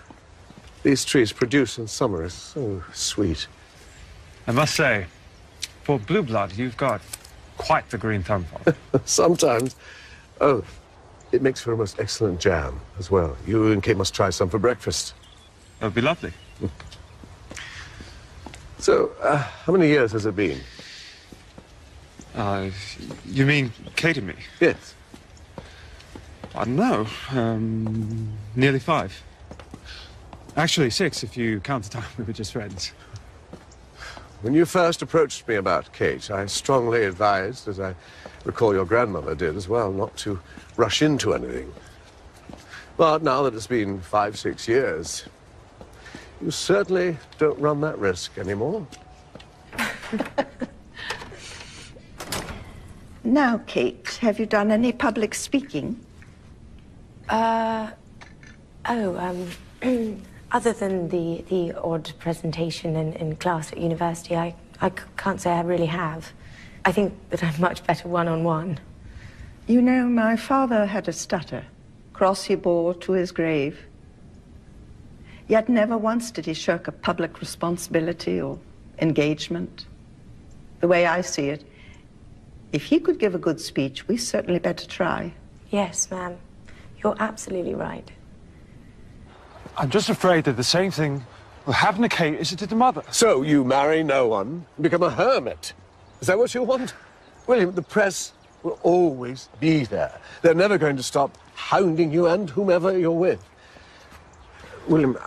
these trees produce in summer is so sweet. I must say, for blue blood, you've got quite the green thumb for it. Sometimes. Oh, it makes for a most excellent jam as well. You and Kate must try some for breakfast. That would be lovely. So, how many years has it been? You mean Kate and me? Yes. I don't know. Nearly 5. Actually, 6 if you count the time we were just friends. When you first approached me about Kate, I strongly advised, as I recall your grandmother did as well, not to rush into anything. But now that it's been 5, 6 years, you certainly don't run that risk anymore. Now, Kate, have you done any public speaking? Other than the odd presentation in class at university, I can't say I really have. I think that I'm much better one-on-one. You know, my father had a stutter, cross he bore to his grave. Yet never once did he shirk a public responsibility or engagement. The way I see it, if he could give a good speech, we certainly better try. Yes, ma'am. You're absolutely right. I'm just afraid that the same thing will happen to Kate as it did to Mother. So you marry no one and become a hermit? Is that what you want? William, the press will always be there. They're never going to stop hounding you and whomever you're with. William,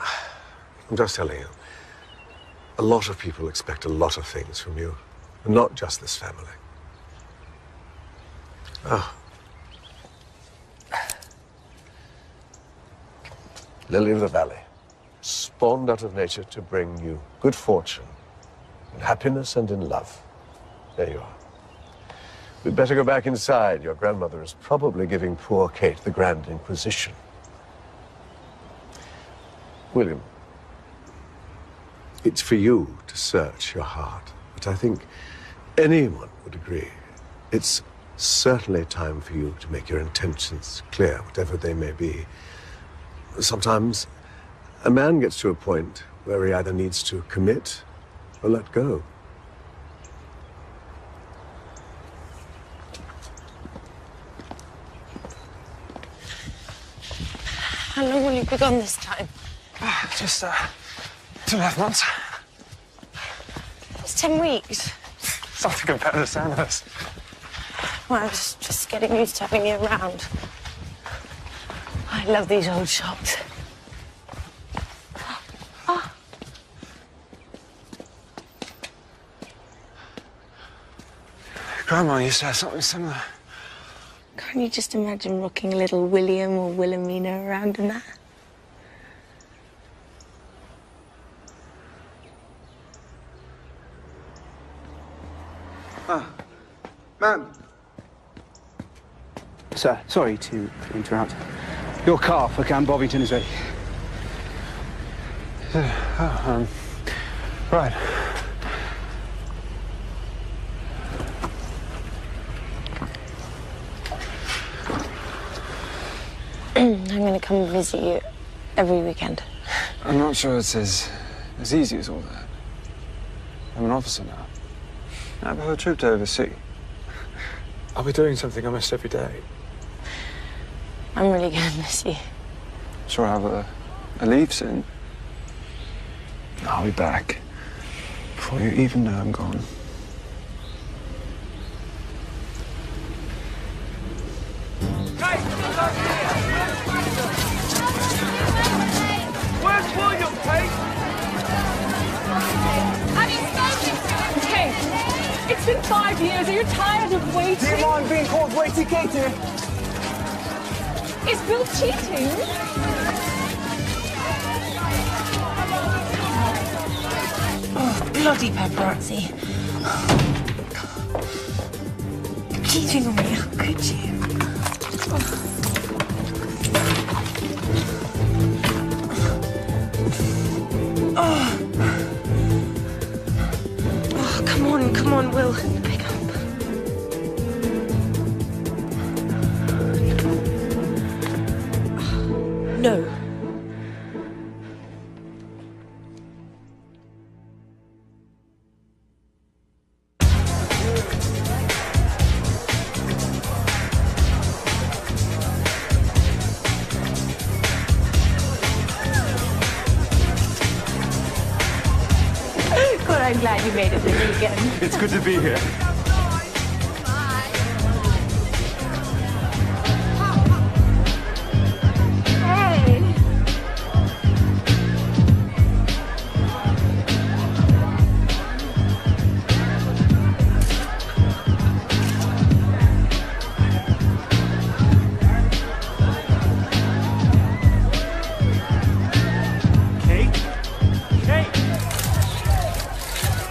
I'm just telling you, a lot of people expect a lot of things from you, and not just this family. Oh. Lily of the Valley, spawned out of nature to bring you good fortune, in happiness and in love. There you are. We'd better go back inside. Your grandmother is probably giving poor Kate the Grand Inquisition. William, it's for you to search your heart, but I think anyone would agree it's certainly time for you to make your intentions clear, whatever they may be. Sometimes a man gets to a point where he either needs to commit or let go. How long will you be gone this time? Just 2.5 months. It's 10 weeks. Something compared to Sandhurst. Well, I was just getting used to having you around. I love these old shops. Oh. Grandma used to have something similar. Can't you just imagine rocking little William or Wilhelmina around in that? Ma'am. Sir, sorry to interrupt. Your car for Camp Bovington is ready. Right. I'm going to come visit you every weekend. I'm not sure it's as easy as all that. I'm an officer now. I have a whole troop to oversee. I'll be doing something almost every day. I'm really going to miss you. Sure, I'll have a leave soon. I'll be back before you even know I'm gone. Where's William, Kate? Have you spoken to him? Kate, it's been 5 years. Are you tired of waiting? Do you mind being called Waity Kate here? Is Bill cheating? Oh, bloody paparazzi. Cheating on me, how could you? Oh. Come on, Will. Pick up. No. God, I'm glad you made it there again. It's good to be here. Hey! Kate? Kate!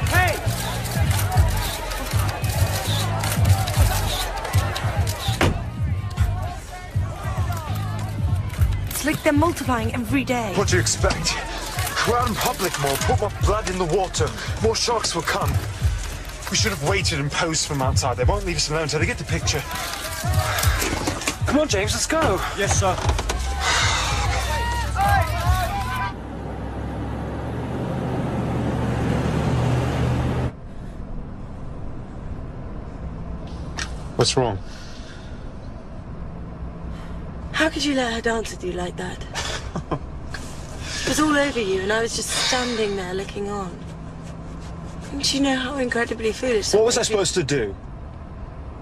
Hey! It's like they're multiplying every day. What do you expect? We're out in public more. Put more blood in the water. More sharks will come. We should have waited and posed from outside. They won't leave us alone until they get the picture. Come on, James, let's go. Yes, sir. What's wrong? How could you let her dance with you like that? It was all over you, and I was just standing there looking on. Don't you know how incredibly foolish? What was I supposed to do?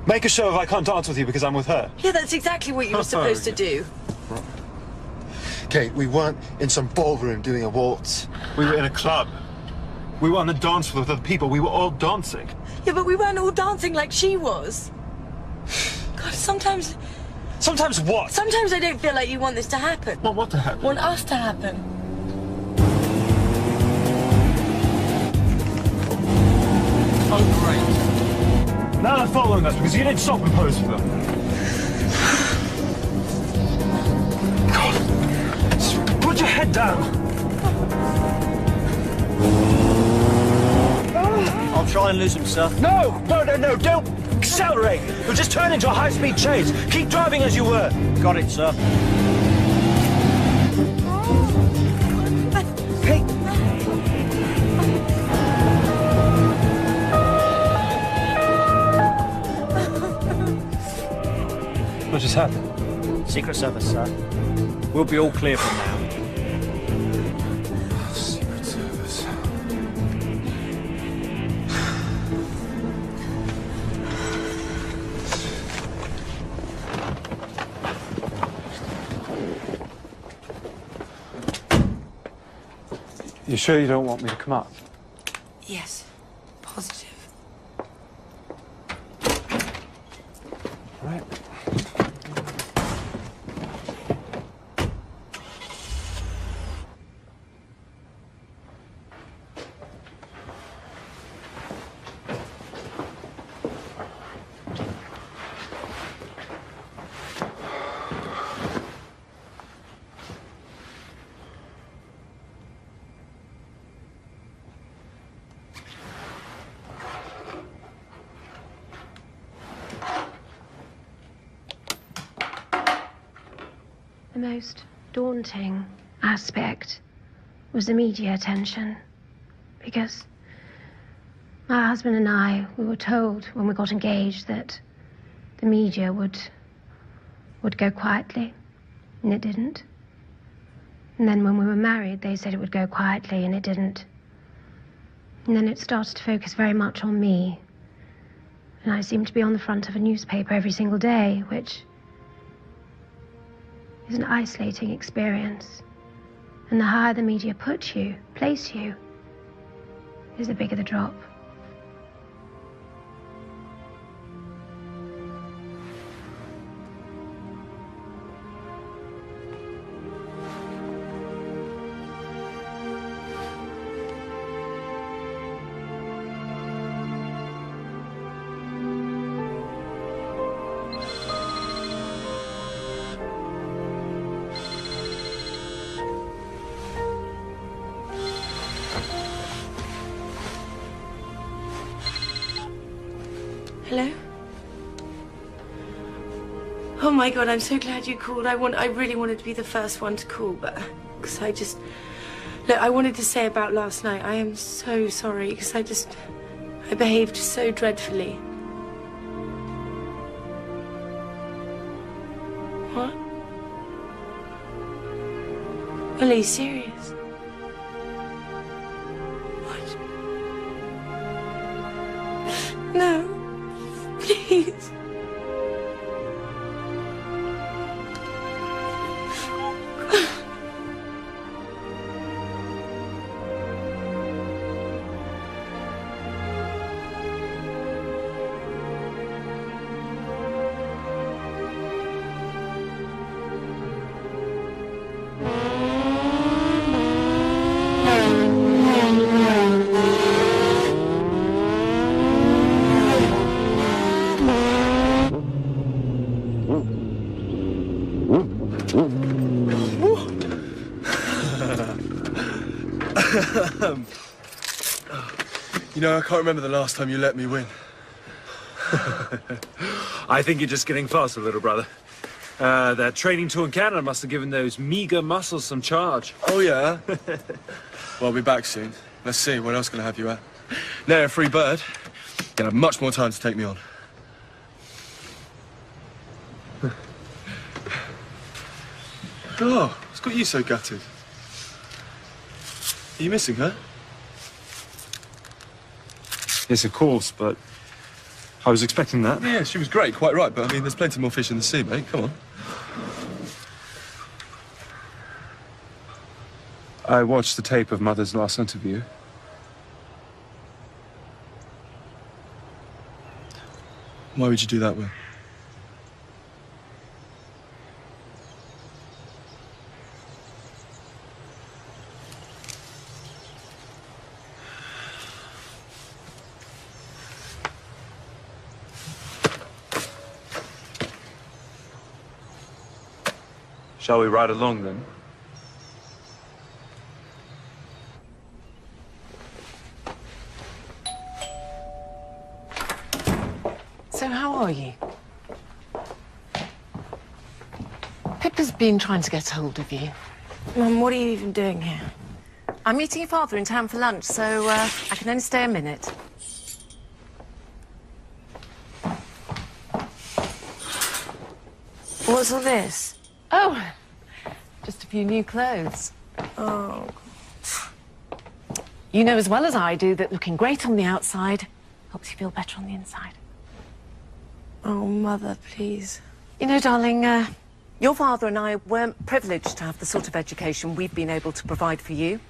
Make a show of I can't dance with you because I'm with her? Yeah, that's exactly what you were supposed to do. Kate, we weren't in some ballroom doing a waltz. We were in a club. We were on the dance floor with other people. We were all dancing. Yeah, but we weren't all dancing like she was. God, sometimes... Sometimes what? Sometimes I don't feel like you want this to happen. Want what to happen? Want us to happen. Oh, great. Now they're following us because you didn't stop and pose for them. God. Just put your head down. I'll try and lose him, sir. No! No, no, no, don't accelerate. You'll just turn into a high-speed chase. Keep driving as you were. Got it, sir. Hey! What just happened? Secret Service, sir. We'll be all clear from now. Secret Service. You sure you don't want me to come up? Yes. Positive. Right. The most daunting aspect was the media attention, because my husband and I, we were told when we got engaged that the media would go quietly, and it didn't. And then when we were married, they said it would go quietly, and it didn't. And then it started to focus very much on me, and I seemed to be on the front of a newspaper every single day, which is an isolating experience. And the higher the media place you, is the bigger the drop. Hello? Oh my God, I'm so glad you called. I really wanted to be the first one to call, but because look, I wanted to say about last night. I am so sorry because I behaved so dreadfully. What? Well, are you serious? What? No. Please. You know, I can't remember the last time you let me win. I think you're just getting faster, little brother. That training tour in Canada must have given those meager muscles some charge. Oh, yeah? Well, I'll be back soon. Let's see, what else can I have you at? Now, a free bird, you'll have much more time to take me on. Oh, what's got you so gutted? Are you missing her? Yes, of course, but I was expecting that. Yeah, she was great, quite right, but I mean, there's plenty more fish in the sea, mate. Come on. I watched the tape of Mother's last interview. Why would you do that, Will? Shall we ride along, then? So how are you? Pippa's been trying to get hold of you. Mum, what are you even doing here? I'm meeting your father in town for lunch, so I can only stay a minute. What's all this? Oh, just a few new clothes. Oh. You know as well as I do that looking great on the outside helps you feel better on the inside. Oh, Mother, please. You know, darling, your father and I weren't privileged to have the sort of education we've been able to provide for you.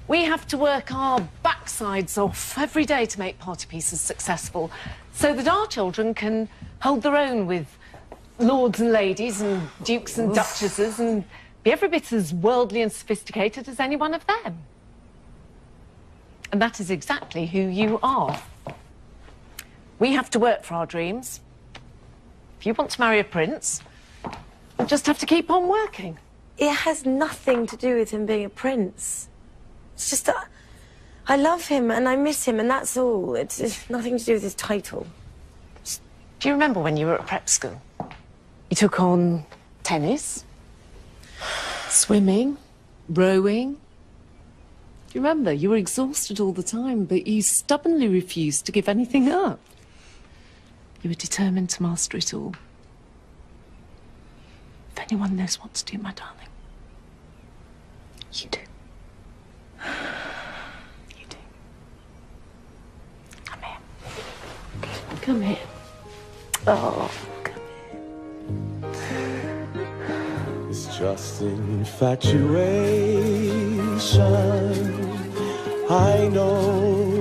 We have to work our backsides off every day to make party pieces successful so that our children can hold their own with lords and ladies and dukes and duchesses and be every bit as worldly and sophisticated as any one of them. And that is exactly who you are. We have to work for our dreams. If you want to marry a prince, you just have to keep on working. It has nothing to do with him being a prince. It's just that I love him and I miss him and that's all. It's nothing to do with his title. Do you remember when you were at prep school? You took on tennis, swimming, rowing. Do you remember? You were exhausted all the time, but you stubbornly refused to give anything up. You were determined to master it all. If anyone knows what to do, my darling, you do. You do. Come here. Come here. Oh. It's just infatuation. I know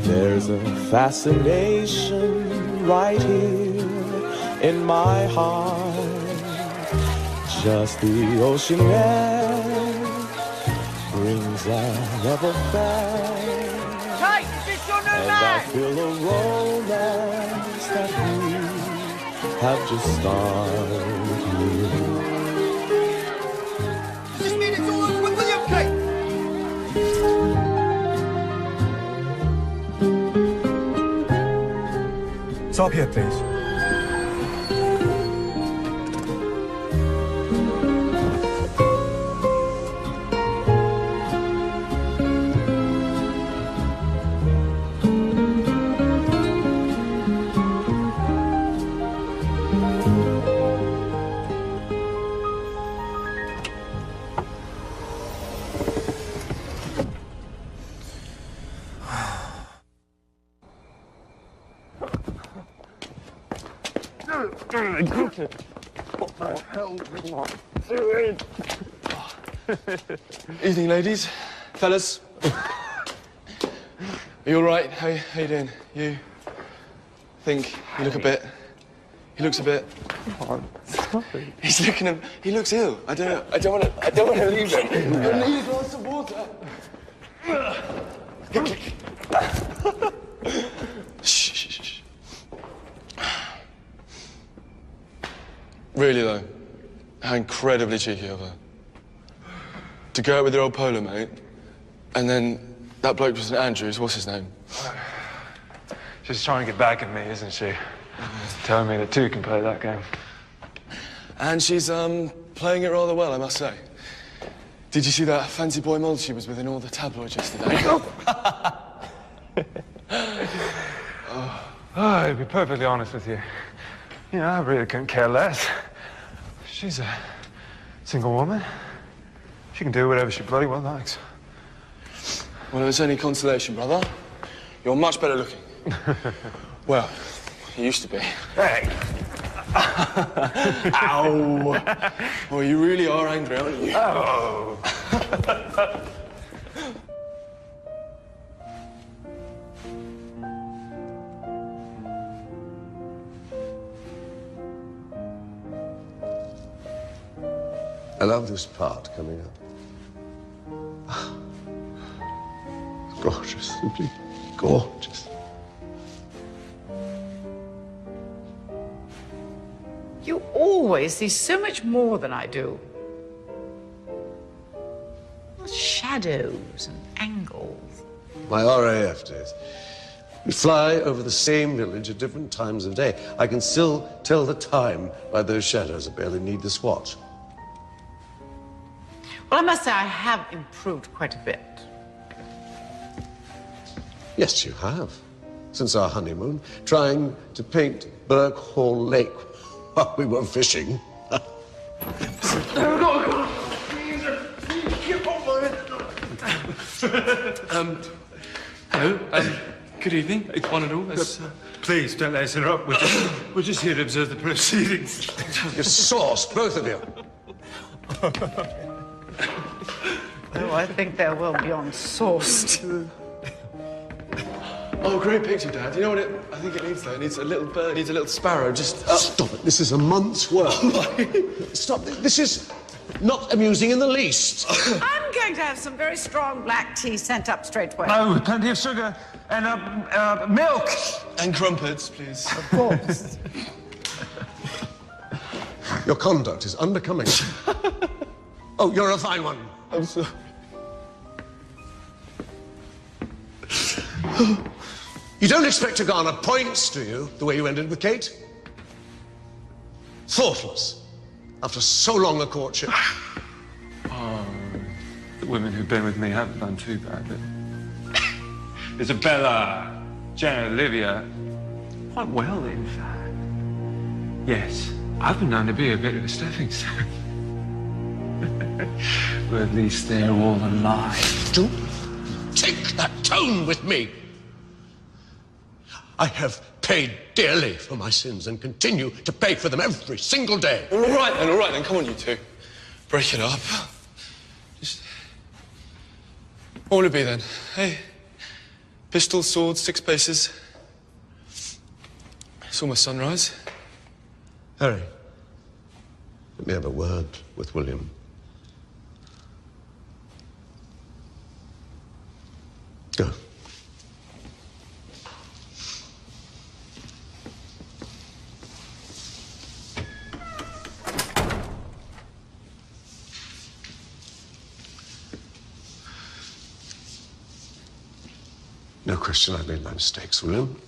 there's a fascination right here in my heart. Just the ocean air brings I never felt. Kate, is this your new And man? I feel a romance that we have just started. Just need it all with William, Kate. Stop here, please. What the hell are you doing? Evening, ladies. Fellas. Are you all right? How you doing? You think you look a bit... He looks a bit... He's looking... He looks ill. I don't want to leave him. I need a glass of water. Shh. Really, though, how incredibly cheeky of her. To go out with your old polo mate, and then that bloke was St Andrews, what's his name? She's trying to get back at me, isn't she? Telling me that two can play that game. And she's, playing it rather well, I must say. Did you see that fancy boy model she was with in all the tabloids yesterday? To be perfectly honest with you, I really couldn't care less. She's a single woman. She can do whatever she bloody well likes. Well, if it's any consolation, brother, you're much better looking. Well, you used to be. Hey! Ow! Well, you really are angry, aren't you? Oh! I love this part coming up. Gorgeous, simply gorgeous. You always see so much more than I do. Shadows and angles. My RAF days. We fly over the same village at different times of day. I can still tell the time by those shadows. I barely need this watch. Well, I must say I have improved quite a bit. Yes, you have. Since our honeymoon, trying to paint Birkhall Lake while we were fishing. Hello. Good evening, one and all. Please, don't let us interrupt. We're just here to observe the proceedings. You're sauce, both of you. Oh, I think they're well beyond sauced. Oh, great picture, Dad. You know what I think it needs, though? It needs a little bird, it needs a little sparrow, just... Stop it. This is a month's work. Stop. This is not amusing in the least. I'm going to have some very strong black tea sent up straight away. Oh, with plenty of sugar and milk. And crumpets, please. Of course. Your conduct is unbecoming. Oh, you're a fine one. I'm sorry. You don't expect to garner points, do you, the way you ended with Kate? Thoughtless, after so long a courtship. Oh, the women who've been with me haven't done too bad, but... Isabella, Jenna, Olivia, quite well, in fact. Yes, I've been known to be a bit of a stepping stone. But at least they're all alive. Don't take that tone with me. I have paid dearly for my sins and continue to pay for them every single day. All right, then. Come on, you two. Break it up. Just... What will it be, then? Hey? Pistol, sword, 6 paces. It's almost sunrise. Harry, let me have a word with William. Go. No question, I've made my mistakes, William.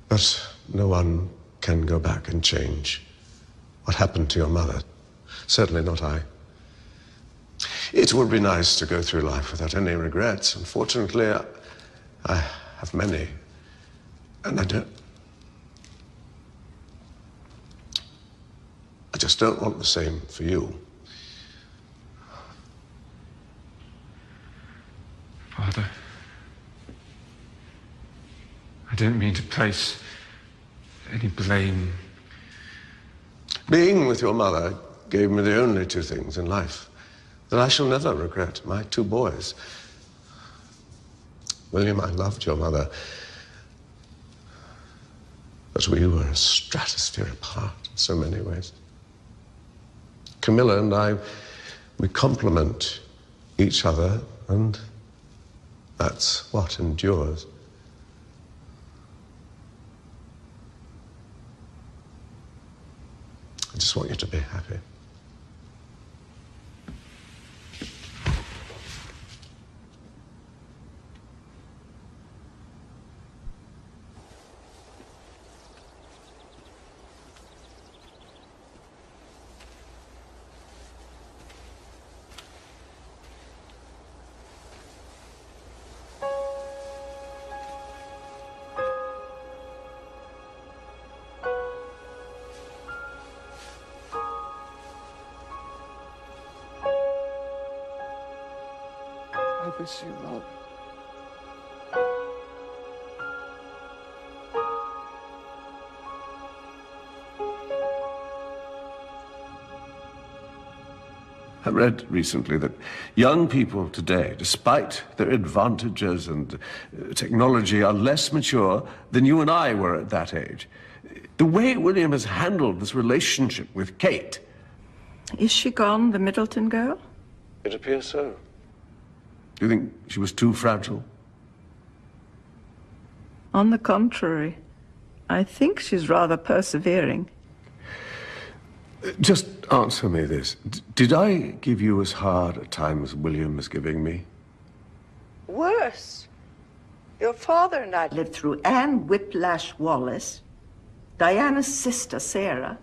But no one can go back and change what happened to your mother. Certainly not I. It would be nice to go through life without any regrets. Unfortunately, I have many. And I just don't want the same for you. Father, I didn't mean to place any blame. Being with your mother gave me the only two things in life that I shall never regret, my two boys. William, I loved your mother, but we were a stratosphere apart in so many ways. Camilla and I, we complement each other, and that's what endures. I just want you to be happy. I miss you, love. I read recently that young people today, despite their advantages and technology, are less mature than you and I were at that age. The way William has handled this relationship with Kate. Is she gone, the Middleton girl? It appears so. Do you think she was too fragile? On the contrary, I think she's rather persevering. Just answer me this. Did I give you as hard a time as William is giving me? Worse. Your father and I lived through Anne Whiplash Wallace, Diana's sister, Sarah,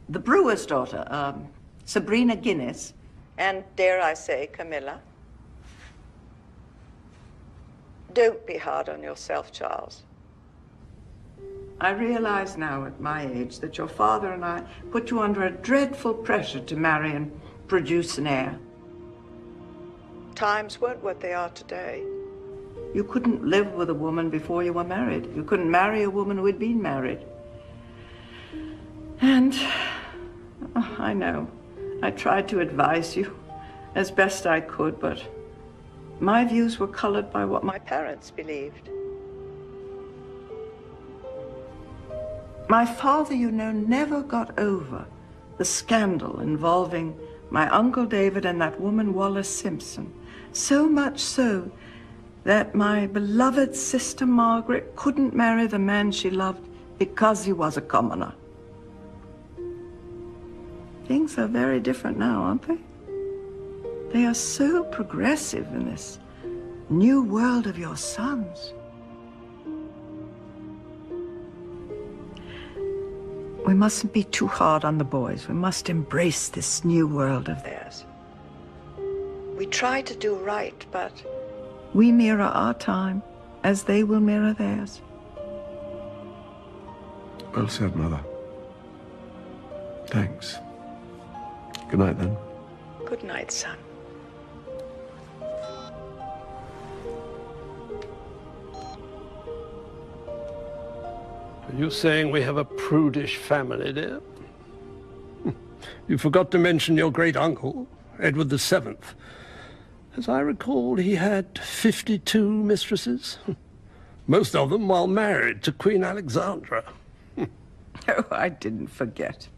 the brewer's daughter, Sabrina Guinness, and, dare I say, Camilla. Don't be hard on yourself, Charles. I realize now at my age that your father and I put you under a dreadful pressure to marry and produce an heir. Times weren't what they are today. You couldn't live with a woman before you were married. You couldn't marry a woman who had been married. And I know, I tried to advise you as best I could, but my views were colored by what my parents believed. My father, you know, never got over the scandal involving my Uncle David and that woman Wallace Simpson. So much so that my beloved sister Margaret couldn't marry the man she loved because he was a commoner. Things are very different now, aren't they? They are so progressive in this new world of your sons. We mustn't be too hard on the boys. We must embrace this new world of theirs. We try to do right, but we mirror our time as they will mirror theirs. Well said, Mother. Thanks. Good night, then. Good night, son. Are you saying we have a prudish family, dear? You forgot to mention your great-uncle, Edward VII. As I recall, he had 52 mistresses. Most of them while married to Queen Alexandra. Oh, I didn't forget.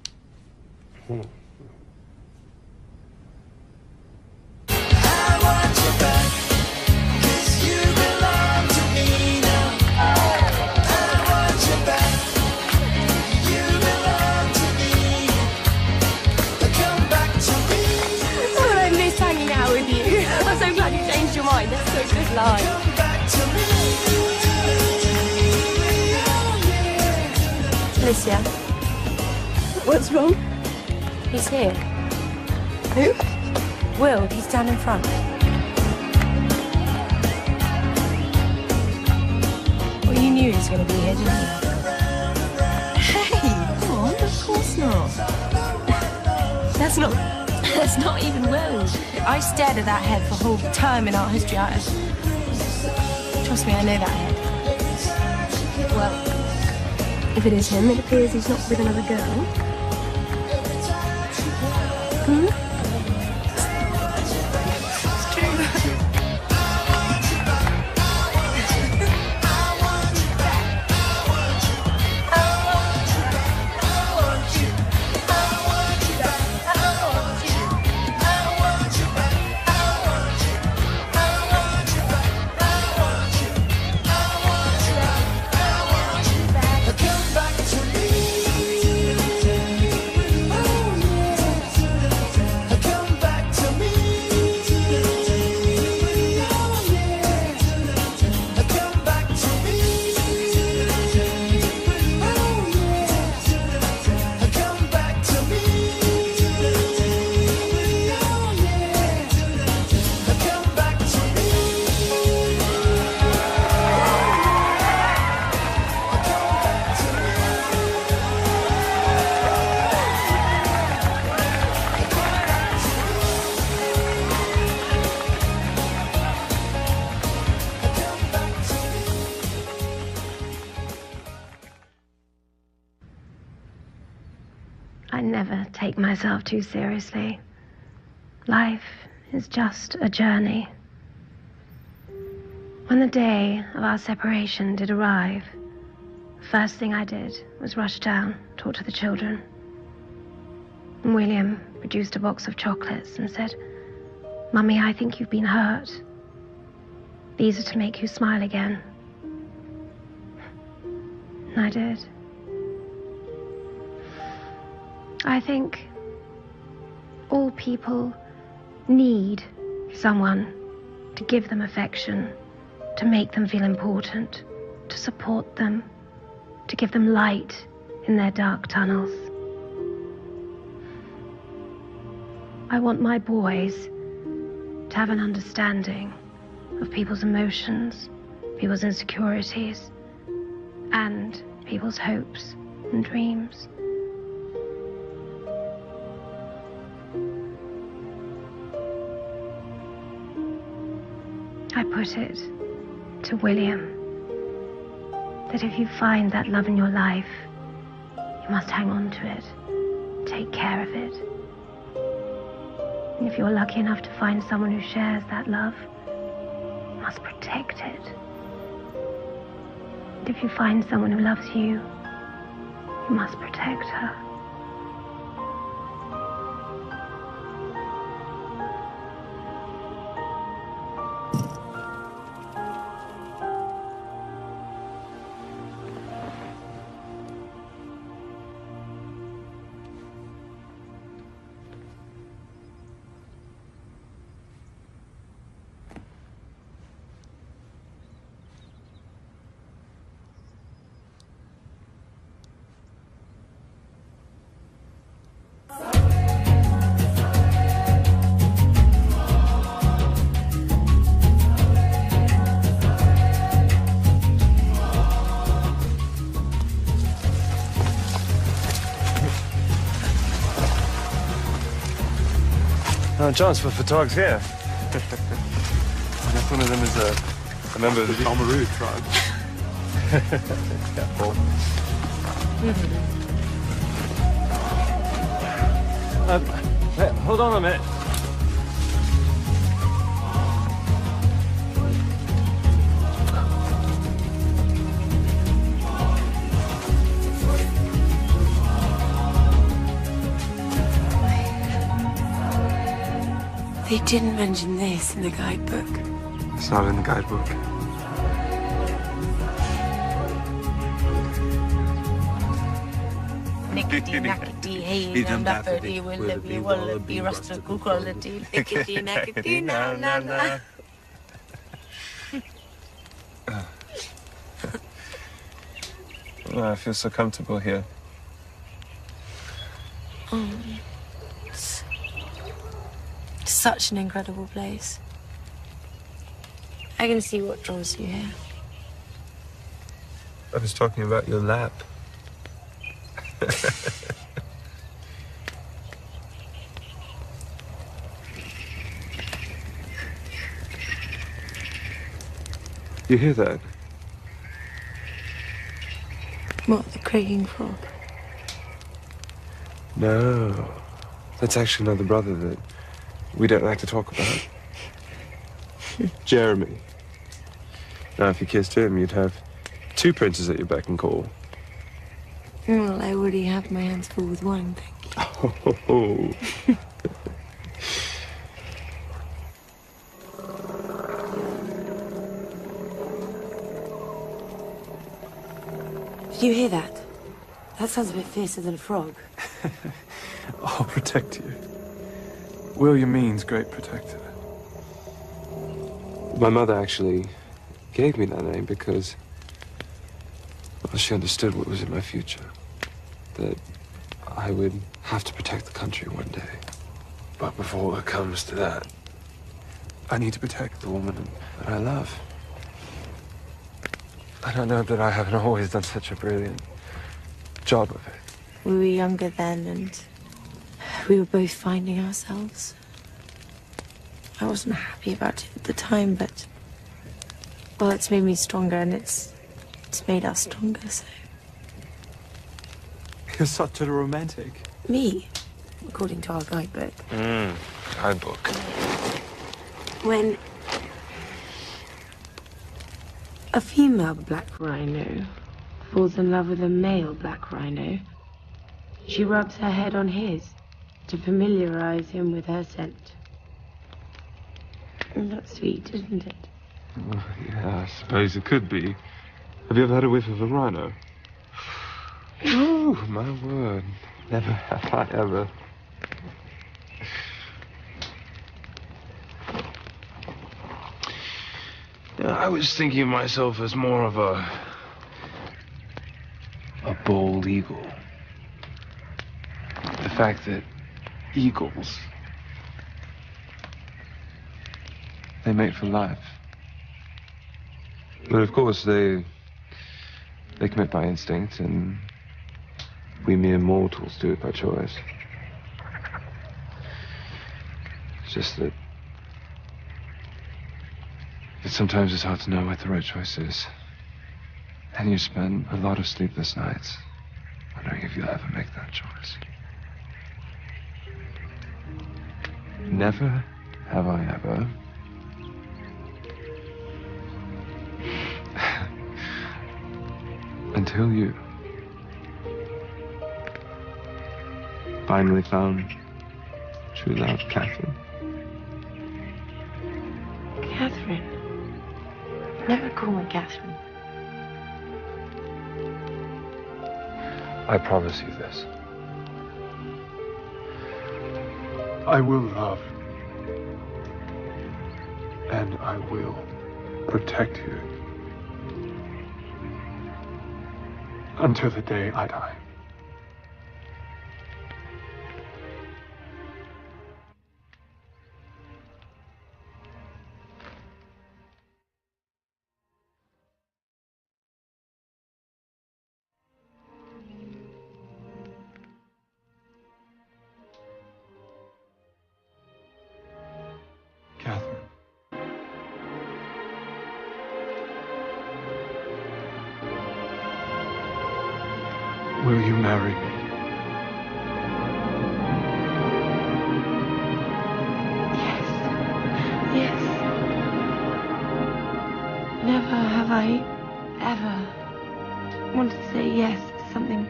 That's such a good line. Alicia. What's wrong? He's here. Who? Will, he's down in front. Well, you knew he was going to be here, didn't you? Hey, come on, of course not. That's not even Will. I stared at that head for a whole term in art history. Trust me, I know that head. Well, if it is him, it appears he's not with another girl. Hmm? I never take myself too seriously. Life is just a journey. When the day of our separation did arrive, the first thing I did was rush down, talk to the children. And William produced a box of chocolates and said, "Mummy, I think you've been hurt. These are to make you smile again." And I did. I think all people need someone to give them affection, to make them feel important, to support them, to give them light in their dark tunnels. I want my boys to have an understanding of people's emotions, people's insecurities, and people's hopes and dreams. I put it to William that if you find that love in your life, you must hang on to it, take care of it. And if you're lucky enough to find someone who shares that love, you must protect it. And if you find someone who loves you, you must protect her. No chance for photographs here. I guess one of them is a member of the Oamaru tribe. Careful. Wait, hold on a minute. They didn't mention this in the guidebook. It's not in the guidebook. Nickety nackety, hey, and daffody, willity, wallaby, rustical quality, lickety nackety, na na na. Oh, I feel so comfortable here. It's such an incredible place. I can see what draws you here. I was talking about your lap. You hear that? What, the croaking frog? No. That's actually another brother that we don't like to talk about. Jeremy. Now, if you kissed him, you'd have 2 princes at your beck and call. Well, I already have my hands full with one, thank you. Oh. Did you hear that? That sounds a bit fiercer than a frog. I'll protect you. William means great protector. My mother actually gave me that name because, well, she understood what was in my future. That I would have to protect the country one day. But before it comes to that, I need to protect the woman that I love. I don't know that I haven't always done such a brilliant job of it. We were younger then, and we were both finding ourselves. I wasn't happy about it at the time, but, well, it's made me stronger, and it's made us stronger, so. You're such a romantic. Me, according to our guidebook. Guidebook. When a female black rhino falls in love with a male black rhino, she rubs her head on his to familiarize him with her scent. Isn't that sweet, isn't it? Well, yeah, I suppose it could be. Have you ever had a whiff of a rhino? Ooh, my word. Never have I ever. I was thinking of myself as more of a bald eagle. The fact that eagles, they mate for life. But of course they commit by instinct, and we mere mortals do it by choice. It's just that sometimes it's hard to know what the right choice is. And you spend a lot of sleepless nights wondering if you'll ever make that choice. Never have I ever. Until you finally found true love, Catherine. Catherine. Never call me Catherine. I promise you this. I will love, and I will protect you until the day I die. Catherine. Will you marry me? Yes. Never have I ever wanted to say yes to something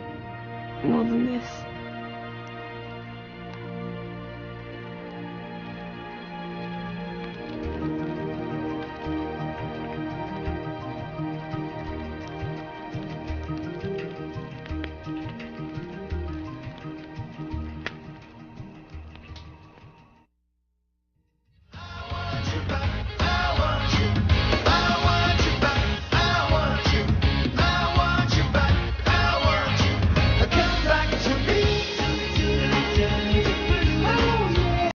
more than this.